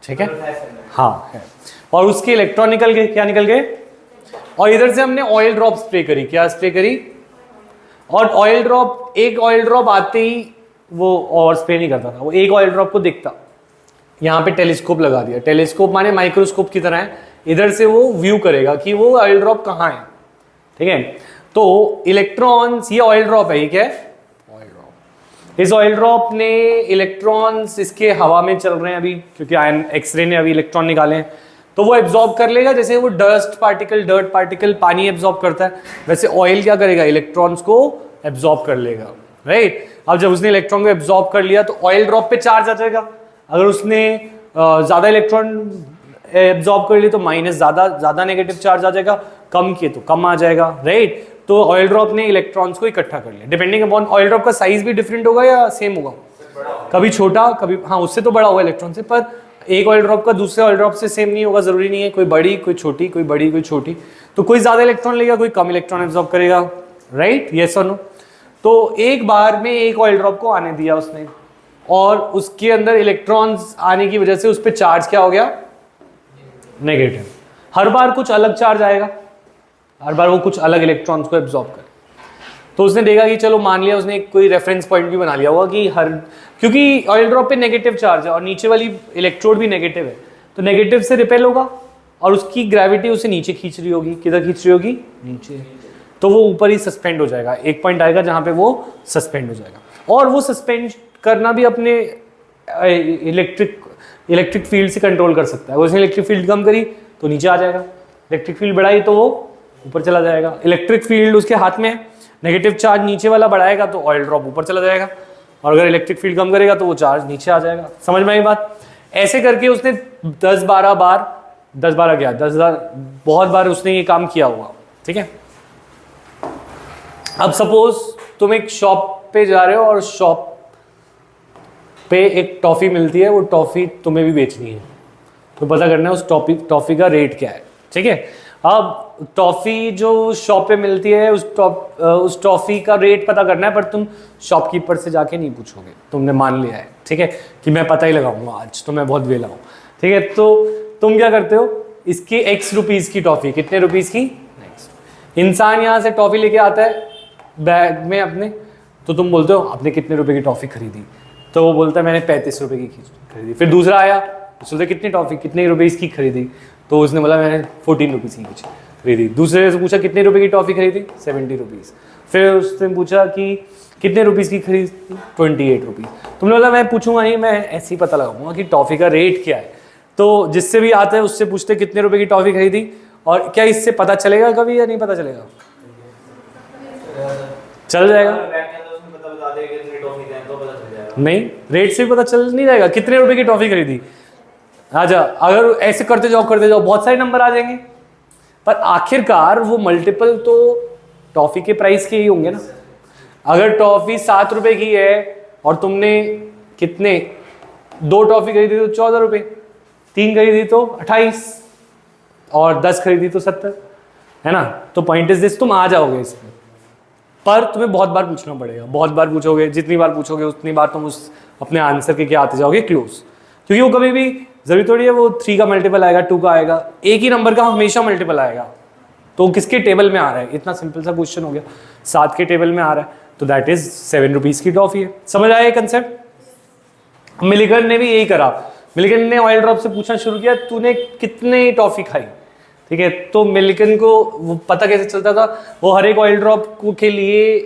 ठीक है, हाँ है। और उसके इलेक्ट्रॉन निकल गए। क्या निकल गए? और इधर से हमने ऑयल ड्रॉप स्प्रे करी। क्या स्प्रे करी? और ऑयल ड्रॉप, एक ऑयल ड्रॉप आते ही वो और स्प्रे नहीं करता था, वो एक ऑयल ड्रॉप को देखता। यहाँ पे टेलीस्कोप लगा दिया। टेलीस्कोप माने माइक्रोस्कोप की तरह है, इधर से वो व्यू करेगा कि वो ऑयल ड्रॉप कहाँ है। ठीक है, तो इलेक्ट्रॉन्स, ये ऑयल ड्रॉप है, ये क्या है? Oil drop. इस ऑयल ड्रॉप ने इलेक्ट्रॉन्स इसके हवा में चल रहे हैं अभी, क्योंकि आयन एक्सरे ने अभी इलेक्ट्रॉन निकाले हैं, तो वो एब्जॉर्ब कर लेगा। जैसे वो डर्ट पार्टिकल पानी एब्जॉर्ब करता है, वैसे ऑयल क्या करेगा? इलेक्ट्रॉन्स को एब्जॉर्ब कर लेगा, राइट। अब जब उसने इलेक्ट्रॉन को एब्जॉर्ब कर लिया तो ऑयल ड्रॉप पे चार्ज आ जाएगा। अगर उसने ज्यादा इलेक्ट्रॉन एब्जॉर्ब कर लिए तो माइनस ज्यादा नेगेटिव चार्ज आ जाएगा, कम किए तो कम आ जाएगा, राइट। तो ऑयल ड्रॉप ने इलेक्ट्रॉन्स को इकट्ठा कर लिया। डिपेंडिंग अपॉन ऑयल ड्रॉप का साइज भी डिफरेंट होगा या सेम होगा, कभी छोटा कभी, हाँ उससे तो बड़ा होगा इलेक्ट्रॉन से, पर एक ऑयल ड्रॉप का दूसरे ऑयल ड्रॉप से सेम नहीं होगा, जरूरी नहीं है, कोई बड़ी कोई छोटी, कोई बड़ी कोई छोटी। तो कोई ज्यादा इलेक्ट्रॉन लेगा, कोई कम इलेक्ट्रॉन एब्जॉर्ब करेगा, राइट, यस और नो। तो एक बार में एक ऑयल ड्रॉप को आने दिया उसने, और उसके अंदर इलेक्ट्रॉन्स आने की वजह से उस पर चार्ज क्या हो गया? नेगेटिव। हर बार कुछ अलग चार्ज आएगा, हर बार वो कुछ अलग इलेक्ट्रॉन्स को एब्जॉर्ब करे। तो उसने देखा कि चलो मान लिया, उसने कोई रेफरेंस पॉइंट भी बना लिया होगा कि क्योंकि ऑयल ड्रॉप पे नेगेटिव चार्ज है और नीचे वाली इलेक्ट्रोड भी नेगेटिव है, तो नेगेटिव से रिपेल होगा और उसकी ग्रेविटी उसे नीचे खींच रही होगी। किधर खींच रही होगी? नीचे। तो वो ऊपर ही सस्पेंड हो जाएगा, एक पॉइंट आएगा जहां पे वो सस्पेंड हो जाएगा। और वो सस्पेंड करना भी अपने इलेक्ट्रिक फील्ड से कंट्रोल कर सकता है। उसने इलेक्ट्रिक फील्ड कम करी तो नीचे आ जाएगा, इलेक्ट्रिक फील्ड बढ़ाई तो वो ऊपर चला जाएगा। इलेक्ट्रिक फील्ड उसके हाथ में है, नेगेटिव चार्ज नीचे वाला बढ़ाएगा तो ऑयल ड्रॉप ऊपर चला जाएगा, और अगर इलेक्ट्रिक फील्ड कम करेगा तो वो चार्ज नीचे आ जाएगा। समझ में आई बात? ऐसे करके उसने 10-12 क्या 10,000 बहुत बार उसने ये काम किया हुआ, ठीक है। अब सपोज तुम एक शॉप पे जा रहे हो और शॉप पे एक टॉफी मिलती है, वो टॉफी तुम्हें भी बेचनी है, तो पता करना है उस टॉफी का रेट क्या है, ठीक है। अब टॉफी जो शॉप पे मिलती है, उस टॉफी का रेट पता करना है, पर तुम शॉपकीपर से जाके नहीं पूछोगे, तुमने मान लिया है, ठीक है, कि मैं पता ही लगाऊंगा आज, तो मैं बहुत वेला हूँ, ठीक है। तो तुम क्या करते हो, इसकी X रुपीज़ की टॉफी, कितने रुपीज़ की? इंसान यहाँ से टॉफी लेके आता है बैग में अपने, तो तुम बोलते हो आपने कितने रुपए की टॉफी खरीदी? तो वो बोलता है मैंने 35 रुपए की खरीदी। फिर दूसरा आया, उसने कितनी टॉफी कितने रुपए इसकी खरीदी? तो उसने बोला मैंने 14 रुपीज़ की कुछ खरीदी। दूसरे से पूछा कितने रुपए की टॉफी खरीदी? 70 रुपीज़। फिर उसने पूछा कि कितने रुपीज़ की खरीदी? 28 रुपीज़। तुमने बोला मैं पूछूंगा नहीं, मैं ऐसे ही पता लगाऊंगा कि टॉफी का रेट क्या है। तो जिससे भी आता है उससे पूछते कितने रुपए की टॉफी खरीदी, और क्या इससे पता चलेगा कभी या नहीं पता चलेगा? चल जाएगा नहीं, रेट से भी पता चल नहीं जाएगा कितने रुपए की टॉफी खरीदी। आजा, अगर ऐसे करते जाओ बहुत सारे नंबर आ जाएंगे, पर आखिरकार वो मल्टीपल तो टॉफी के प्राइस के ही होंगे ना। अगर टॉफी 7 रुपए की है और तुमने कितने 2 टॉफी खरीदी तो 14 रुपए, 3 खरीदी तो 28, और 10 खरीदी तो 70, है ना। तो पॉइंट इज दिस, तुम आ जाओगे इसमें, पर तुम्हें बहुत बार पूछना पड़ेगा। बहुत बार पूछोगे, जितनी बार पूछोगे उतनी बार तुम उस अपने आंसर के क्या आते जाओगे क्लोज, क्योंकि वो कभी भी जरूरी थोड़ी है वो 3 का मल्टीपल आएगा, 2 का आएगा, एक ही नंबर का हमेशा मल्टीपल आएगा। तो किसके टेबल में आ रहा है? इतना सिंपल सा क्वेश्चन हो गया, 7 के टेबल में आ रहा है, तो दैट इज 7 रुपीज़ की टॉफी है। समझ आया ये कंसेप्ट? मिलिगन ने भी यही करा। मिलिगन ने ऑयल ड्रॉप से पूछना शुरू किया तूने कितने टॉफी खाई, ठीक है। तो मिलिगन को वो पता कैसे चलता था, वो हर एक ऑयल ड्रॉप के लिए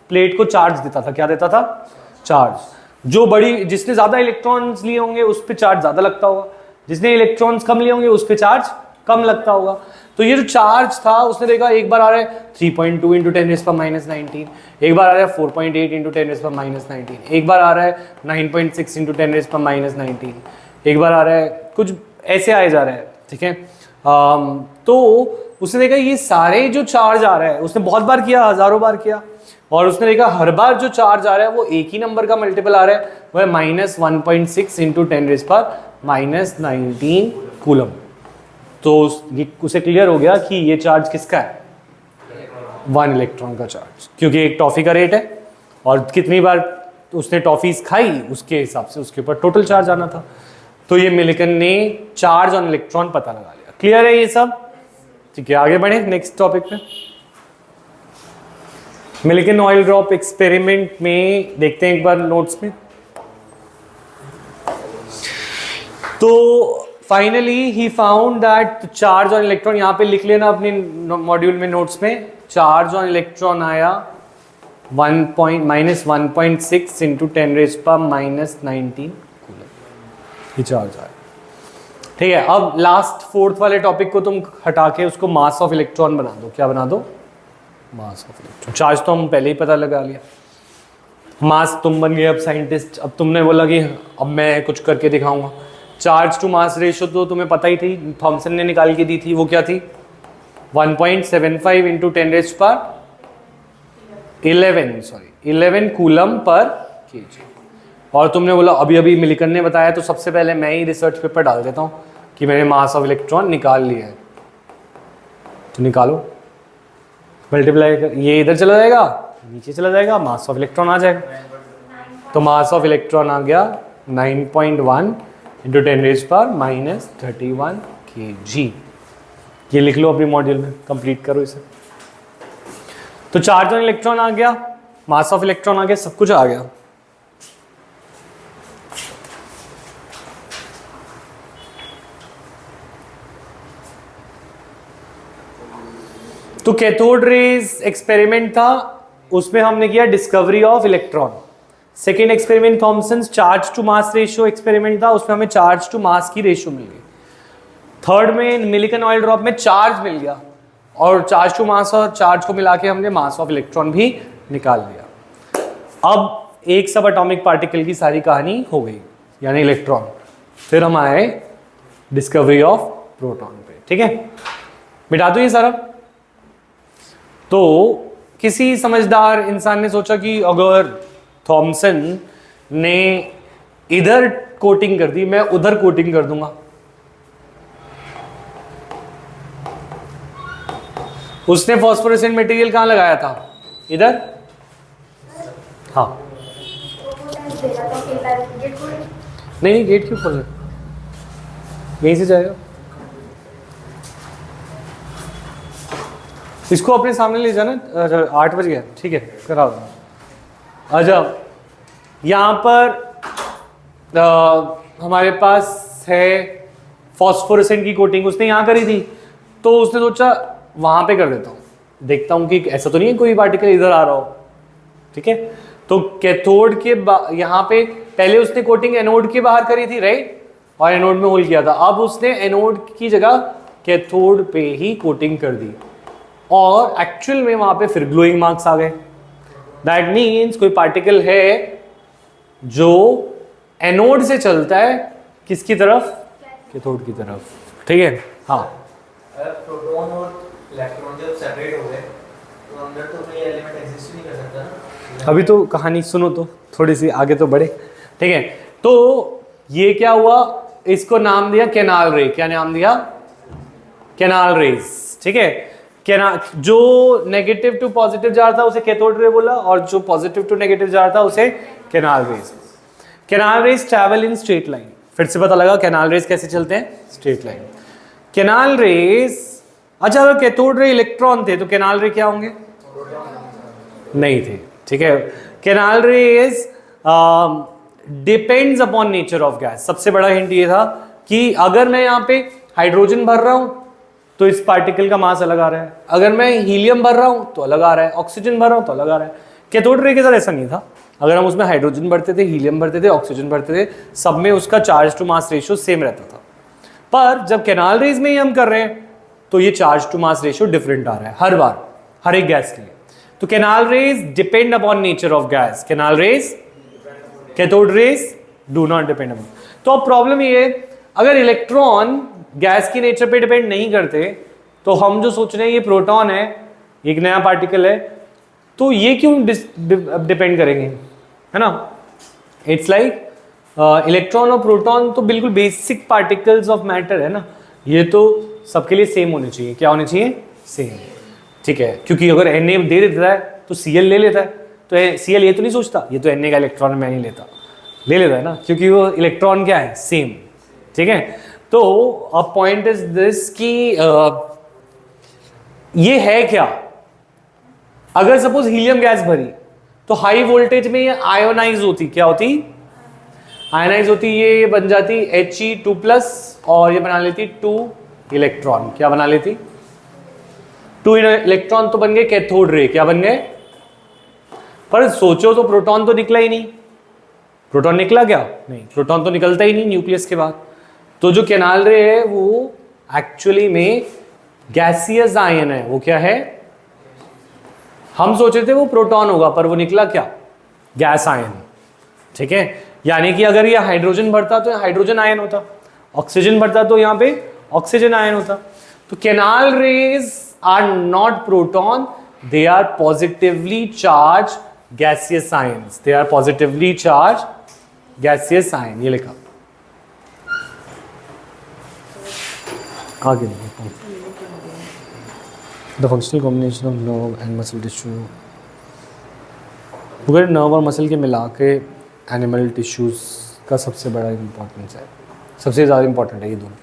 प्लेट को चार्ज देता था। क्या देता था? चार्ज। जो बड़ी, जिसने ज्यादा इलेक्ट्रॉन्स लिए होंगे उस पर चार्ज ज्यादा लगता होगा, जिसने इलेक्ट्रॉन्स कम लिए होंगे उस पर चार्ज कम लगता होगा। तो ये जो चार्ज था उसने देखा, एक बार आ रहा है 3.2 × 10⁻⁻19, एक बार आ रहा है 4.8 × 10⁻⁻19, एक बार आ रहा है 9.6 × 10⁻⁻19, एक बार आ रहा है, कुछ ऐसे आए जा रहे हैं, ठीक है। तो उसने देखा ये सारे जो चार्ज आ रहा है, उसने बहुत बार किया, हजारों बार किया, और उसने देखा हर बार जो चार्ज आ रहा है वो एक ही नंबर का मल्टीपल आ रहा है, वो है -1.6 × 10⁻⁻19 कूलम। तो ये उसे क्लियर हो गया कि ये चार्ज किसका है? 1 इलेक्ट्रॉन का चार्ज, क्योंकि एक टॉफी का रेट है और कितनी बार उसने टॉफीज खाई उसके हिसाब से उसके ऊपर टोटल चार्ज आना था। तो ये मिलिगन ने चार्ज ऑन इलेक्ट्रॉन पता लगा लिया। क्लियर है ये सब? ठीक है, आगे बढ़े नेक्स्ट टॉपिक पे। मिलिगन ऑयल ड्रॉप एक्सपेरिमेंट में देखते हैं एक बार नोट्स में। तो finally he found that charge on electron, यहाँ पे लिख लेना अपने मॉड्यूल में नोट्स में, चार्ज ऑन इलेक्ट्रॉन आया -1.6 इंटू 10⁻⁻19 कूलम, ये चार्ज आया। ठीक है, अब लास्ट फोर्थ वाले टॉपिक को तुम हटा के उसको मास ऑफ इलेक्ट्रॉन बना दो। क्या बना दो? Mass of electron. चार्ज तो हम पहले ही पता लगा लिया, मास तुम बन गए अब साइंटिस्ट। अब तुमने बोला कि अब मैं कुछ करके दिखाऊंगा। चार्ज टू मास रेशियो तो तुम्हें पता ही थी, थॉमसन ने निकाल के दी थी, वो क्या थी? 1.75 इंटू 10⁻11 कूलम पर केजी। और तुमने बोला अभी अभी मिलिकन ने बताया, तो सबसे पहले मैं ही रिसर्च पेपर डाल देता हूँ कि मैंने मास ऑफ इलेक्ट्रॉन निकाल लिया है। तो निकालो, मल्टीप्लाई कर, ये इधर चला जाएगा, नीचे चला जाएगा, मास ऑफ इलेक्ट्रॉन आ जाएगा। तो मास ऑफ इलेक्ट्रॉन आ गया 9.1 इंटू 10⁻31 kg। ये लिख लो अपनी मॉड्यूल में, कंप्लीट करो इसे। तो चार्ज ऑन इलेक्ट्रॉन आ गया, मास ऑफ इलेक्ट्रॉन आ गया, सब कुछ आ गया। तो कैथोड रेज एक्सपेरिमेंट था, उसमें हमने किया discovery of electron. Second experiment Thomson's charge to mass ratio experiment था, उसमें हमें चार्ज टू मास की रेशियो मिल गई। थर्ड में मिलिकन ऑयल ड्रॉप में चार्ज मिल गया, और चार्ज टू मास और चार्ज को मिला के हमने मास ऑफ इलेक्ट्रॉन भी निकाल लिया। अब एक सब एटॉमिक पार्टिकल की सारी कहानी हो गई, यानी इलेक्ट्रॉन। फिर हम आए डिस्कवरी ऑफ प्रोटॉन पे। ठीक है, मिटा दो ये सारा। तो किसी समझदार इंसान ने सोचा कि अगर थॉमसन ने इधर कोटिंग कर दी, मैं उधर कोटिंग कर दूंगा। उसने फॉस्फोरेसेंट मटेरियल कहां लगाया था? इधर। हाँ, नहीं गेट क्यों खोल रहे? यहीं से जाएगा। इसको अपने सामने ले जाना। 8 बज गया, ठीक है, करा दो। अच्छा, यहाँ पर हमारे पास है फॉस्फोरेसेंट की कोटिंग, उसने यहाँ करी थी, तो उसने सोचा वहाँ पे कर देता हूँ, देखता हूँ कि ऐसा तो नहीं है कोई पार्टिकल इधर आ रहा हो। ठीक है, तो कैथोड के यहाँ पे पहले उसने कोटिंग एनोड के बाहर करी थी, राइट, और एनोड में होल किया था। अब उसने एनोड की जगह कैथोड पे ही कोटिंग कर दी, और एक्चुअल में वहां पे फिर ग्लोइंग मार्क्स आ गए। दैट मीन्स कोई पार्टिकल है जो एनोड से चलता है किसकी तरफ? कैथोड की तरफ। ठीक है, हाँ। अगर प्रोटॉन और इलेक्ट्रॉन जब सेपरेट हो गए तो अंदर तो कोई एलिमेंट एग्जिस्ट नहीं कर सकता ना। अभी तो कहानी सुनो, तो थोड़ी सी आगे तो बढ़े। ठीक है, तो ये क्या हुआ, इसको नाम दिया कैनाल रे। क्या नाम दिया? Canal raise. ठीक है, जो नेगेटिव टू पॉजिटिव जा रहा था उसे कैथोड रे बोला, और जो पॉजिटिव टू नेगेटिव जा रहा था उसे canal raise. Canal raise travel in straight line. फिर से पता लगा कैनाल रेज कैसे चलते हैं? Straight line. कैनाल रेज, अच्छा अगर कैथोड रे इलेक्ट्रॉन थे तो कैनाल रे क्या होंगे? नहीं थे। ठीक है, canal raise depends upon nature of gas. सबसे बड़ा हिंट ये था कि अगर मैं यहाँ पे हाइड्रोजन भर रहा हूं तो इस पार्टिकल का मास अलग आ रहा है, अगर मैं हीलियम भर रहा हूं तो अलग आ रहा है, ऑक्सीजन भर रहा हूं तो अलग आ रहा है। कैथोड रे के साथ ऐसा नहीं था। अगर हम उसमें हाइड्रोजन भरते थे, हीलियम भरते थे, ऑक्सीजन भरते थे, सब में उसका charge to mass ratio same रहता था। पर जब कैनाल रेज में ही हम कर रहे हैं तो ये charge to mass ratio different आ रहा है हर बार, हर एक गैस के लिए। तो canal raise depend upon nature of gas. Canal raise, cathode rays do not depend upon. तो अब प्रॉब्लम ये है, अगर इलेक्ट्रॉन गैस की नेचर पे डिपेंड नहीं करते तो हम जो सोच रहे हैं ये प्रोटॉन है, एक नया पार्टिकल है, तो ये क्यों डिपेंड करेंगे, है ना? इट्स लाइक इलेक्ट्रॉन और प्रोटॉन तो बिल्कुल बेसिक पार्टिकल्स ऑफ मैटर है ना, ये तो सबके लिए सेम होने चाहिए। क्या होने चाहिए? सेम। ठीक है, क्योंकि अगर Na दे देता है तो Cl ले लेता है, तो Cl ये तो नहीं सोचता ये तो Na का इलेक्ट्रॉन मैं नहीं लेता, ले लेता है ना, क्योंकि वो इलेक्ट्रॉन क्या है? सेम। ठीक है, तो अब पॉइंट इज दिस कि ये है क्या, अगर सपोज हीलियम गैस भरी तो हाई वोल्टेज में ये आयोनाइज होती, क्या होती? आयनाइज होती ये बन जाती He2+ और ये बना लेती 2 इलेक्ट्रॉन। क्या बना लेती? 2 इलेक्ट्रॉन तो बन गए कैथोड रे। क्या बन गए? पर सोचो तो प्रोटॉन तो निकला ही नहीं। प्रोटॉन निकला क्या? नहीं, प्रोटॉन तो निकलता ही नहीं न्यूक्लियस के बाद। तो जो कैनाल रे है वो एक्चुअली में गैसियस आयन है। वो क्या है? हम सोचे थे वो प्रोटॉन होगा पर वो निकला क्या? Gas ion. ठीक है, यानी कि अगर ये हाइड्रोजन भरता तो हाइड्रोजन आयन होता, ऑक्सीजन भरता तो यहाँ पे ऑक्सीजन आयन होता। तो canal rays are not proton, they are positively charge gaseous ions. They are positively charge gaseous ion. ये लिखा आगे। The functional combination of nerve and muscle tissue. अगर नर्व और मसल के मिला के एनिमल टिश्यूज़ का सबसे बड़ा इम्पोर्टेंस है, सबसे ज़्यादा इम्पोर्टेंट है ये दोनों।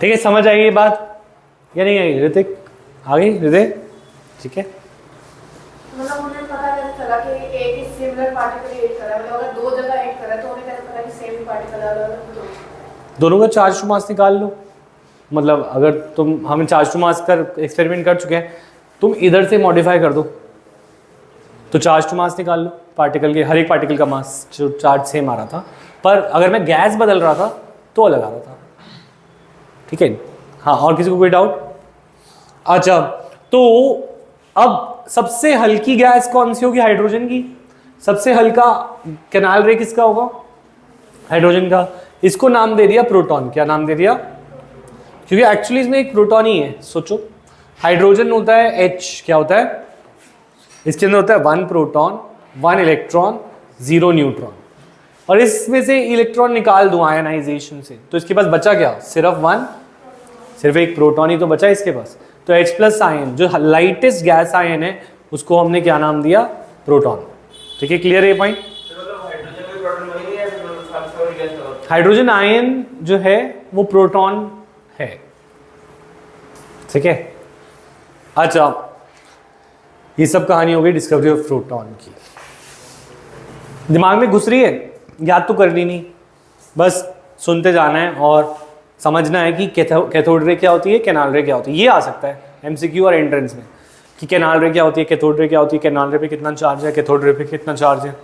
ठीक है, समझ आई ये बात या नहीं आई? ऋतिक आ गई? हृदय ठीक है। मतलब उन्हें पता कैसे चला कि एक ही सिमिलर पार्टिकल ऐड करा है? मतलब अगर दो जगह ऐड करा है तो उन्हें कैसे पता कि सेम पार्टिकल आ रहा है? दोनों का चार्ज टू मास निकाल लो। मतलब अगर तुम, हम चार्ज टू मास का एक्सपेरिमेंट कर चुके हैं, तुम इधर से मॉडिफाई कर दो तो चार्ज टू मास निकाल लो। पार्टिकल के, हर एक पार्टिकल का मास जो चार्ज सेम आ रहा था, पर अगर मैं गैस बदल रहा था तो अलग आ रहा था। ठीक है, हाँ। और किसी को कोई डाउट? अच्छा, तो अब सबसे हल्की गैस कौन सी होगी? हाइड्रोजन की। सबसे हल्का कैनाल रे किसका होगा? हाइड्रोजन का। इसको नाम दे दिया प्रोटॉन। क्या नाम दे दिया? क्योंकि एक्चुअली इसमें एक प्रोटॉन ही है। सोचो, हाइड्रोजन होता है H, क्या होता है? इसके अंदर होता है 1 प्रोटॉन 1 इलेक्ट्रॉन 0 न्यूट्रॉन। और इसमें से इलेक्ट्रॉन निकाल दूं आयनाइजेशन से, तो इसके पास बचा क्या? सिर्फ एक प्रोटॉन ही तो बचा इसके पास। तो H+ आयन जो लाइटेस्ट गैस आयन है उसको हमने क्या नाम दिया? प्रोटॉन। ठीक है, क्लियर है ये पॉइंट? हाइड्रोजन आयन जो है वो प्रोटॉन है। ठीक है, अच्छा, ये सब कहानी हो गई डिस्कवरी ऑफ प्रोटॉन की। दिमाग में घुस रही है? याद तो करनी नहीं, बस सुनते जाना है और समझना है कि कैथोड रे क्या होती है, कैनाल रे क्या होती है। ये आ सकता है MCQ और एंट्रेंस में कि कैनाल रे क्या होती है, कैथोड रे क्या होती है, कैनाल रे पे कितना चार्ज है, कैथोड रे पे कितना चार्ज है,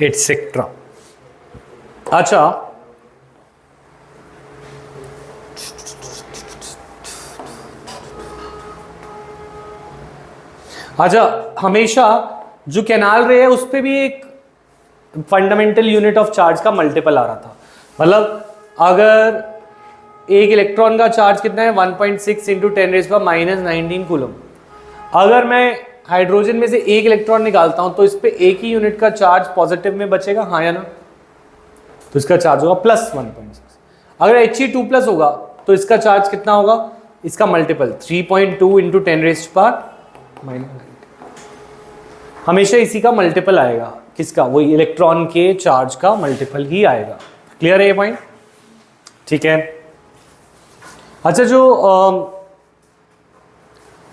एटसेट्रा। अच्छा, हमेशा जो कैनाल रे है उस पर भी एक फंडामेंटल यूनिट ऑफ चार्ज का मल्टीपल आ रहा था। मतलब अगर एक इलेक्ट्रॉन का चार्ज कितना है? 1.6 × 10⁻⁻19 कूलम। अगर मैं हाइड्रोजन में से एक इलेक्ट्रॉन निकालता हूं तो इस पे एक ही यूनिट का चार्ज पॉजिटिव में बचेगा, हाँ या ना? तो इसका चार्ज होगा +1.6। अगर He2+ होगा तो इसका चार्ज कितना होगा? इसका मल्टीपल 3.2 × 10⁻⁻⁹। हमेशा इसी का मल्टीपल आएगा। किसका? वही इलेक्ट्रॉन के चार्ज का मल्टीपल ही आएगा। क्लियर है ये पॉइंट? ठीक है। अच्छा, जो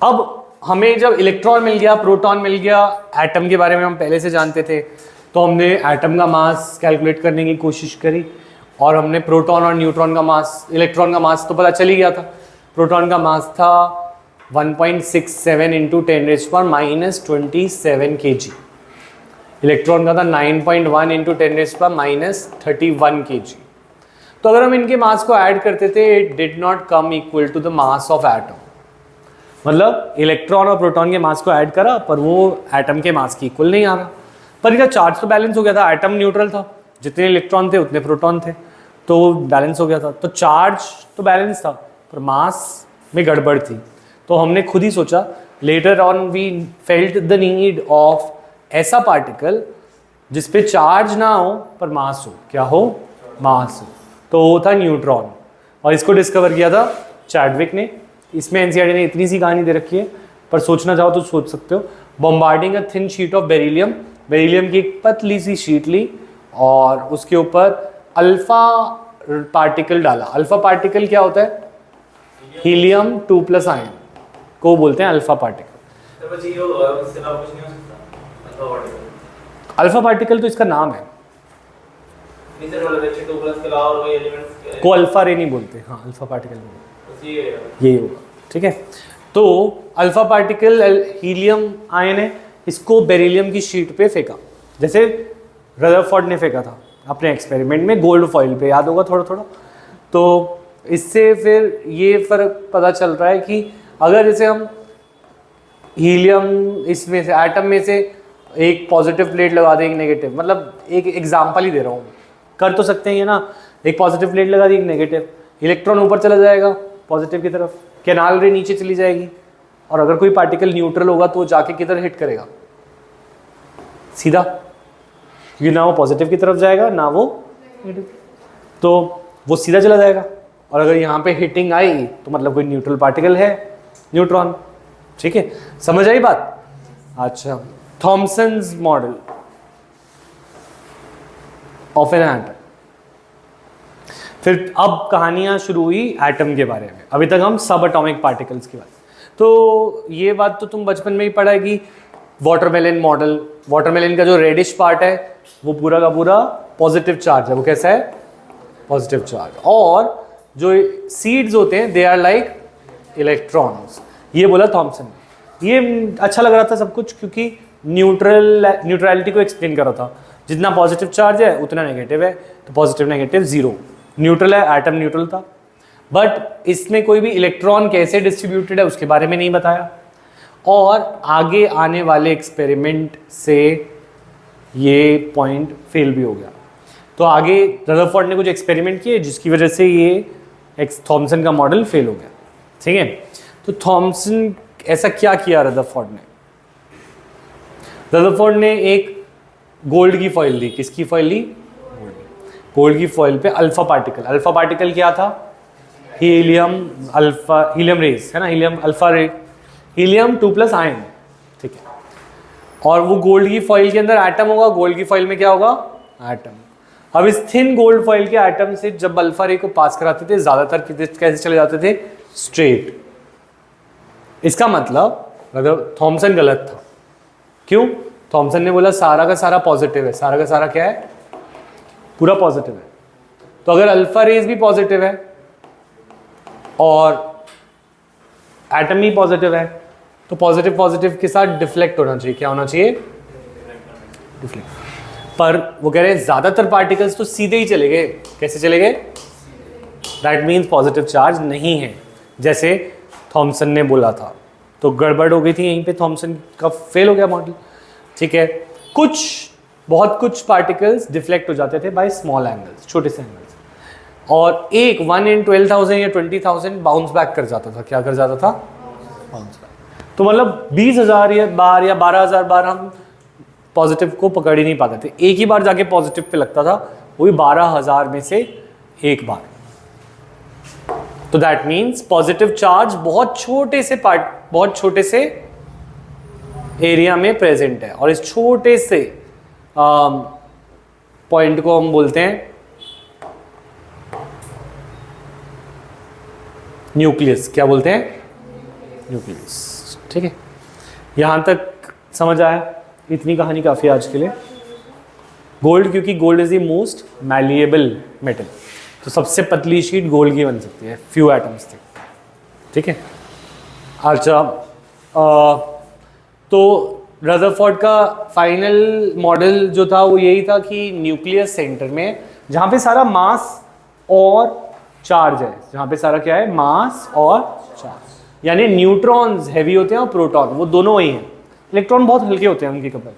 अब हमें जब इलेक्ट्रॉन मिल गया, प्रोटॉन मिल गया, एटम के बारे में हम पहले से जानते थे, तो हमने एटम का मास कैलकुलेट करने की कोशिश करी और हमने प्रोटॉन और न्यूट्रॉन का मास, इलेक्ट्रॉन का मास तो पता चल ही गया था। प्रोटॉन का मास था 1.67 × 10⁻⁻27 kg। इलेक्ट्रॉन का था 9.1 × 10⁻31 kg। तो अगर हम इनके मास को ऐड करते थे, it did not come equal to the mass of atom. मतलब इलेक्ट्रॉन और प्रोटॉन के मास को ऐड करा पर वो एटम के मास की इक्वल नहीं आ रहा। पर इनका चार्ज तो बैलेंस हो गया था, एटम न्यूट्रल था, जितने इलेक्ट्रॉन थे उतने प्रोटॉन थे, तो बैलेंस हो गया था। तो चार्ज तो बैलेंस था पर मास में गड़बड़ थी। तो हमने खुद ही सोचा, later on we felt the need of ऐसा पार्टिकल जिसपे चार्ज ना हो पर मास हो। क्या हो? मास हो। तो वो था न्यूट्रॉन, और इसको डिस्कवर किया था चैडविक ने। इसमें एनसीईआरटी ने इतनी सी कहानी दे रखी है, पर सोचना चाहो तो सोच सकते हो। Bombarding a thin sheet of beryllium, beryllium की एक पतली सी शीट ली और उसके ऊपर अल्फा पार्टिकल डाला। अल्फा पार्टिकल क्या होता है? हीलियम 2+ आयन को बोलते हैं अल्फा पार्टिकल। अल्फा पार्टिकल तो इसका नाम है, नहीं सर मतलब H2+ के अलावा और कोई एलिमेंट्स को अल्फा रे नहीं बोलते, हाँ अल्फा पार्टिकल बोलते, उसी है। यही होगा, ठीक है। तो अल्फा पार्टिकल हीलियम आयन है, इसको बेरिलियम की शीट पे फेंका, जैसे रदरफोर्ड ने फेंका था अपने एक्सपेरिमेंट में गोल्ड फॉइल पे, याद होगा थोड़ा थोड़ा। तो इससे फिर ये फर्क पता चल रहा है कि अगर जैसे हम हीलियम इसमें से एटम में से एक पॉजिटिव प्लेट लगा दें एक नेगेटिव, मतलब एक एग्जांपल ही दे रहा हूँ, कर तो सकते हैं ये ना, एक पॉजिटिव प्लेट लगा दी एक नेगेटिव, इलेक्ट्रॉन ऊपर चला जाएगा पॉजिटिव की तरफ, कैनाल रे नीचे चली जाएगी, और अगर कोई पार्टिकल न्यूट्रल होगा तो वो जाके किधर हिट करेगा, सीधा, क्योंकि ना वो पॉजिटिव की तरफ जाएगा ना वो नेगेटिव, तो वो सीधा चला जाएगा। और अगर यहाँ पे हिटिंग आई तो मतलब कोई न्यूट्रल पार्टिकल है, न्यूट्रॉन, ठीक है, समझ आई बात। अच्छा, Thomson's model of an atom. फिर अब कहानियां शुरू हुई एटम के बारे में, अभी तक हम सब एटॉमिक पार्टिकल्स की बात, तो ये बात तो तुम बचपन में ही पढ़ा है कि वाटरमेलन मॉडल, वाटरमेलन का जो रेडिश पार्ट है वो पूरा का पूरा पॉजिटिव चार्ज है, वो कैसा है, पॉजिटिव चार्ज, और जो सीड्स होते हैं दे आर लाइक इलेक्ट्रॉन्स, ये बोला थॉमसन ने। ये अच्छा लग रहा था सब कुछ, क्योंकि न्यूट्रलिटी को एक्सप्लेन कर रहा था, जितना पॉजिटिव चार्ज है उतना नेगेटिव है, तो पॉजिटिव नेगेटिव जीरो, न्यूट्रल है, एटम न्यूट्रल था, बट इसमें कोई भी इलेक्ट्रॉन कैसे डिस्ट्रीब्यूटेड है उसके बारे में नहीं बताया। और आगे आने वाले एक्सपेरिमेंट से ये पॉइंट फेल भी हो गया, तो आगे रदरफोर्ड ने कुछ एक्सपेरिमेंट किए जिसकी वजह से ये थॉमसन का मॉडल फेल हो गया, ठीक है। तो थॉमसन ऐसा क्या किया रदरफोर्ड ने, रदरफोर्ड ने एक गोल्ड की फॉइल ली, किसकी फॉइल ली, गोल्ड की फॉइल पे अल्फा पार्टिकल, अल्फा पार्टिकल क्या था, हीलियम अल्फा, हीलियम रेस है ना, हीलियम अल्फा रे, हीलियम 2+ आयन, ठीक है। और वो गोल्ड की फॉइल के अंदर एटम होगा, गोल्ड की फॉइल में क्या होगा, एटम। अब इस थिन गोल्ड फॉइल के एटम से जब अल्फा रे को पास कराते थे ज्यादातर कैसे चले जाते थे, स्ट्रेट। इसका मतलब थॉमसन गलत था, क्यों, थॉमसन ने बोला सारा का सारा पॉजिटिव है, सारा का सारा क्या है, पूरा पॉजिटिव है, तो अगर अल्फा रेज भी पॉजिटिव है और एटम ही पॉजिटिव है तो पॉजिटिव पॉजिटिव के साथ डिफ्लेक्ट होना चाहिए, क्या होना चाहिए, डिफ्लेक्ट। पर वो कह रहे हैं ज्यादातर पार्टिकल्स तो सीधे ही चले गए, कैसे चले गए, दैट मीन्स पॉजिटिव चार्ज नहीं है, जैसे थॉमसन ने बोला था, तो गड़बड़ हो गई थी यहीं पे, थॉमसन का फेल हो गया मॉडल, ठीक है। बहुत कुछ पार्टिकल्स डिफ्लेक्ट हो जाते थे बाय स्मॉल एंगल्स, छोटे से एंगल्स, और एक 1 in 12,000 या 20,000 बाउंस बैक कर जाता था, क्या कर जाता था, बाउंस बैक। तो मतलब 20,000 या 12,000 बार हम पॉजिटिव को पकड़ ही नहीं पाते थे, एक ही बार जाके पॉजिटिव पे लगता था, वो भी 12,000 में से एक बार। तो दैट मीन्स पॉजिटिव चार्ज बहुत छोटे से एरिया में प्रेजेंट है, और इस छोटे से पॉइंट को हम बोलते हैं न्यूक्लियस, क्या बोलते हैं, न्यूक्लियस, ठीक है। यहां तक समझ आया, इतनी कहानी काफी आज के लिए। गोल्ड, क्योंकि gold is the most malleable metal, तो सबसे पतली शीट गोल्ड की बन सकती है फ्यू एटम्स तक, ठीक है। अच्छा, तो रदरफोर्ड का फाइनल मॉडल जो था वो यही था कि न्यूक्लियस सेंटर में, जहाँ पे सारा मास और चार्ज है, जहाँ पे सारा क्या है, मास और चार्ज, यानी न्यूट्रॉन्स हैवी होते हैं और प्रोटॉन वो दोनों वही हैं, इलेक्ट्रॉन बहुत हल्के होते हैं उनकी कंपेयर,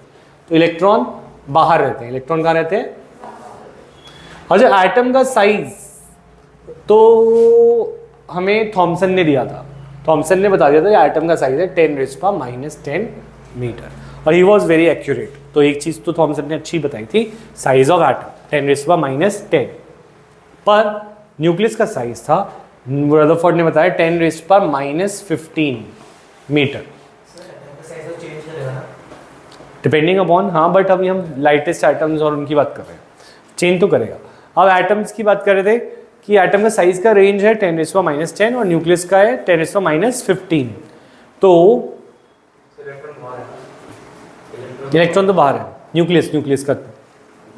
तो इलेक्ट्रॉन बाहर रहते हैं, इलेक्ट्रॉन कहाँ रहते हैं। अच्छा, एटम का साइज तो हमें थॉमसन ने दिया था, थॉमसन ने बता दिया था एटम का साइज है 10⁻⁻10 मीटर, और ही वॉज वेरी एक्यूरेट। तो एक चीज तो थॉमसन ने अच्छी बताई थी, साइज ऑफ एटम 10⁻10, पर न्यूक्लियस का साइज था, रदरफोर्ड ने बताया 10⁻15 मीटर, डिपेंडिंग अपॉन, हाँ, बट अभी हम लाइटेस्ट एटम्स और उनकी बात कर रहे हैं, चेंज तो करेगा। अब एटम्स की बात कर रहे थे कि एटम का साइज का रेंज है 10⁻10 और न्यूक्लियस का है 10⁻15, तो इलेक्ट्रॉन तो बाहर है, न्यूक्लियस का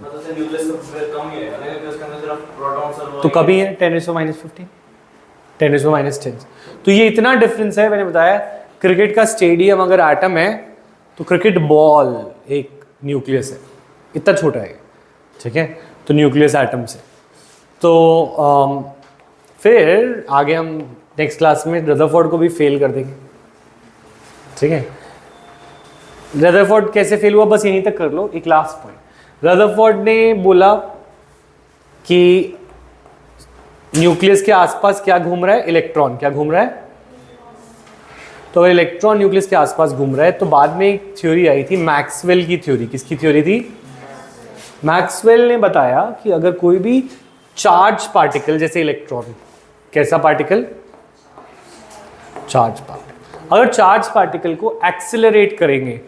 मतलब से न्यूक्लियस तो फिर कम ही है ना, न्यूक्लियस के अंदर सिर्फ प्रोटॉन्स और तो कभी है 10⁻⁻15 10⁻⁻10। तो ये इतना डिफरेंस है। मैंने बताया क्रिकेट का स्टेडियम अगर एटम है तो क्रिकेट बॉल एक न्यूक्लियस है, इतना छोटा है, ठीक है। तो न्यूक्लियस एटम से। तो फिर आगे हम नेक्स्ट क्लास में रदरफोर्ड को भी फेल कर देंगे, ठीक है। रदरफोर्ड कैसे फेल हुआ बस यहीं तक कर लो। एक लास्ट पॉइंट, रदरफोर्ड ने बोला कि न्यूक्लियस के आसपास क्या घूम रहा है, इलेक्ट्रॉन क्या घूम रहा है। तो अगर इलेक्ट्रॉन न्यूक्लियस के आसपास घूम रहा है तो बाद में एक थ्योरी आई थी, मैक्सवेल की थ्योरी। किसकी थ्योरी थी? मैक्सवेल ने बताया कि अगर कोई भी चार्ज पार्टिकल जैसे इलेक्ट्रॉन, कैसा पार्टिकल? Charge particle. अगर चार्ज पार्टिकल को एक्सेलरेट करेंगे,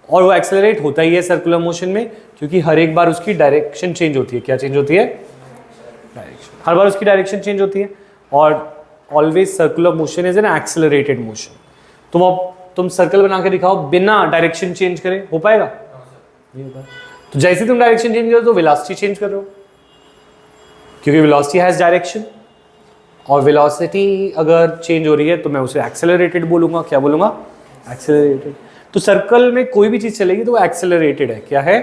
और वो एक्सेलरेट होता ही है सर्कुलर मोशन में, क्योंकि हर एक बार उसकी डायरेक्शन चेंज होती है। क्या चेंज होती है? डायरेक्शन। हर बार उसकी डायरेक्शन चेंज होती है, और always circular motion is an accelerated motion. तुम सर्कल बना के दिखाओ बिना डायरेक्शन चेंज करे, हो पाएगा? नहीं हो पाएगा। तो जैसे तुम डायरेक्शन चेंज करो तो वेलोसिटी चेंज कर रहे हो, क्योंकि वेलोसिटी हैज डायरेक्शन, और वेलोसिटी अगर चेंज हो रही है तो मैं उसे एक्सेलरेटेड बोलूंगा। क्या बोलूंगा? एक्सेलरेटेड। तो सर्कल में कोई भी चीज चलेगी तो वो एक्सेलरेटेड है। क्या है?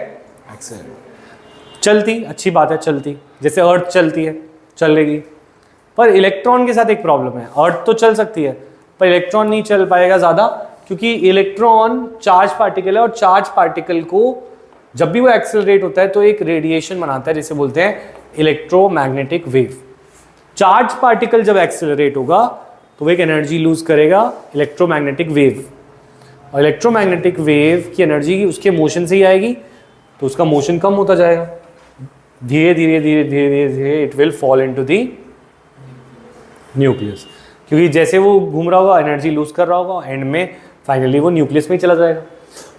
एक्सेलरेटेड। चलती, अच्छी बात है, चलती, जैसे अर्थ चलती है, चलेगी। पर इलेक्ट्रॉन के साथ एक प्रॉब्लम है, अर्थ तो चल सकती है पर इलेक्ट्रॉन नहीं चल पाएगा ज़्यादा, क्योंकि इलेक्ट्रॉन चार्ज पार्टिकल है, और चार्ज पार्टिकल को जब भी वो एक्सेलरेट होता है तो एक रेडिएशन बनाता है जिसे बोलते हैं इलेक्ट्रोमैग्नेटिक वेव। चार्ज पार्टिकल जब एक्सेलरेट होगा तो वो एक एनर्जी लूज करेगा, इलेक्ट्रोमैग्नेटिक वेव, और इलेक्ट्रोमैग्नेटिक वेव की एनर्जी उसके मोशन से ही आएगी, तो उसका मोशन कम होता जाएगा। धीरे धीरे धीरे धीरे धीरे धीरे it will fall into the nucleus, क्योंकि जैसे वो घूम रहा होगा एनर्जी लूज कर रहा होगा, एंड में फाइनली वो न्यूक्लियस में ही चला जाएगा।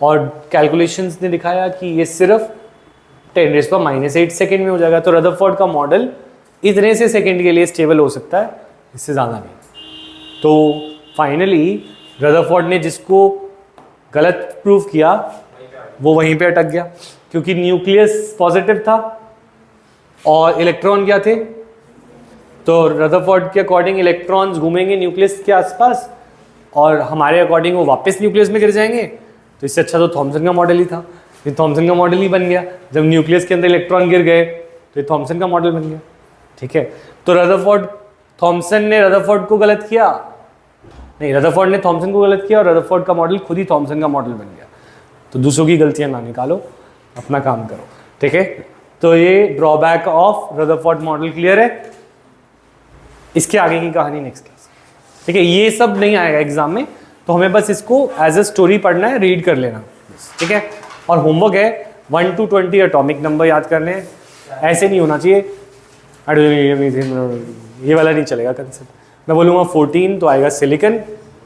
और कैलकुलेशंस ने दिखाया कि ये सिर्फ 10⁻⁸ सेकेंड में हो जाएगा। तो रदरफोर्ड का मॉडल इतने से सेकेंड के लिए स्टेबल हो सकता है, इससे ज़्यादा नहीं। तो फाइनली रदरफोर्ड ने जिसको गलत प्रूव किया वो वहीं पे अटक गया, क्योंकि न्यूक्लियस पॉजिटिव था और इलेक्ट्रॉन क्या थे। तो रदरफोर्ड के अकॉर्डिंग इलेक्ट्रॉन्स घूमेंगे न्यूक्लियस के आसपास, और हमारे अकॉर्डिंग वो वापस न्यूक्लियस में गिर जाएंगे। तो इससे अच्छा तो थॉमसन का मॉडल ही था, ये थॉमसन का मॉडल ही बन गया। जब न्यूक्लियस के अंदर इलेक्ट्रॉन गिर गए तो ये थॉमसन का मॉडल बन गया, ठीक है। तो थॉमसन ने रदरफोर्ड को गलत किया, नहीं, रदरफोर्ड ने थॉमसन को गलत किया, और रदरफोर्ड का मॉडल खुद ही थॉमसन का मॉडल बन गया। तो दूसरों की गलतियां ना निकालो, अपना काम करो, ठीक है। तो ये drawback of Rutherford model clear है। इसके आगे की कहानी नेक्स्ट क्लास, ठीक है। ये सब नहीं आएगा एग्जाम में, तो हमें बस इसको एज अ स्टोरी पढ़ना है, रीड कर लेना, ठीक है। और होमवर्क है 1 to 20 एटॉमिक नंबर याद करने हैं। ऐसे नहीं होना चाहिए, ये वाला नहीं चलेगा कंसेप्ट। मैं बोलूँगा 14 तो आएगा सिलिकन,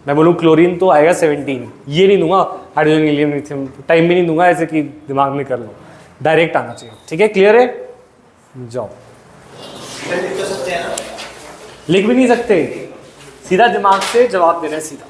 मैं बोलूँ क्लोरीन तो आएगा 17। ये नहीं दूंगा हाइड्रोजन हीलियम लिथियम, टाइम भी नहीं दूंगा ऐसे कि दिमाग में कर लो, डायरेक्ट आना चाहिए, ठीक है। क्लियर है? जाओ। लिख भी नहीं सकते, सीधा दिमाग से जवाब देना है, सीधा।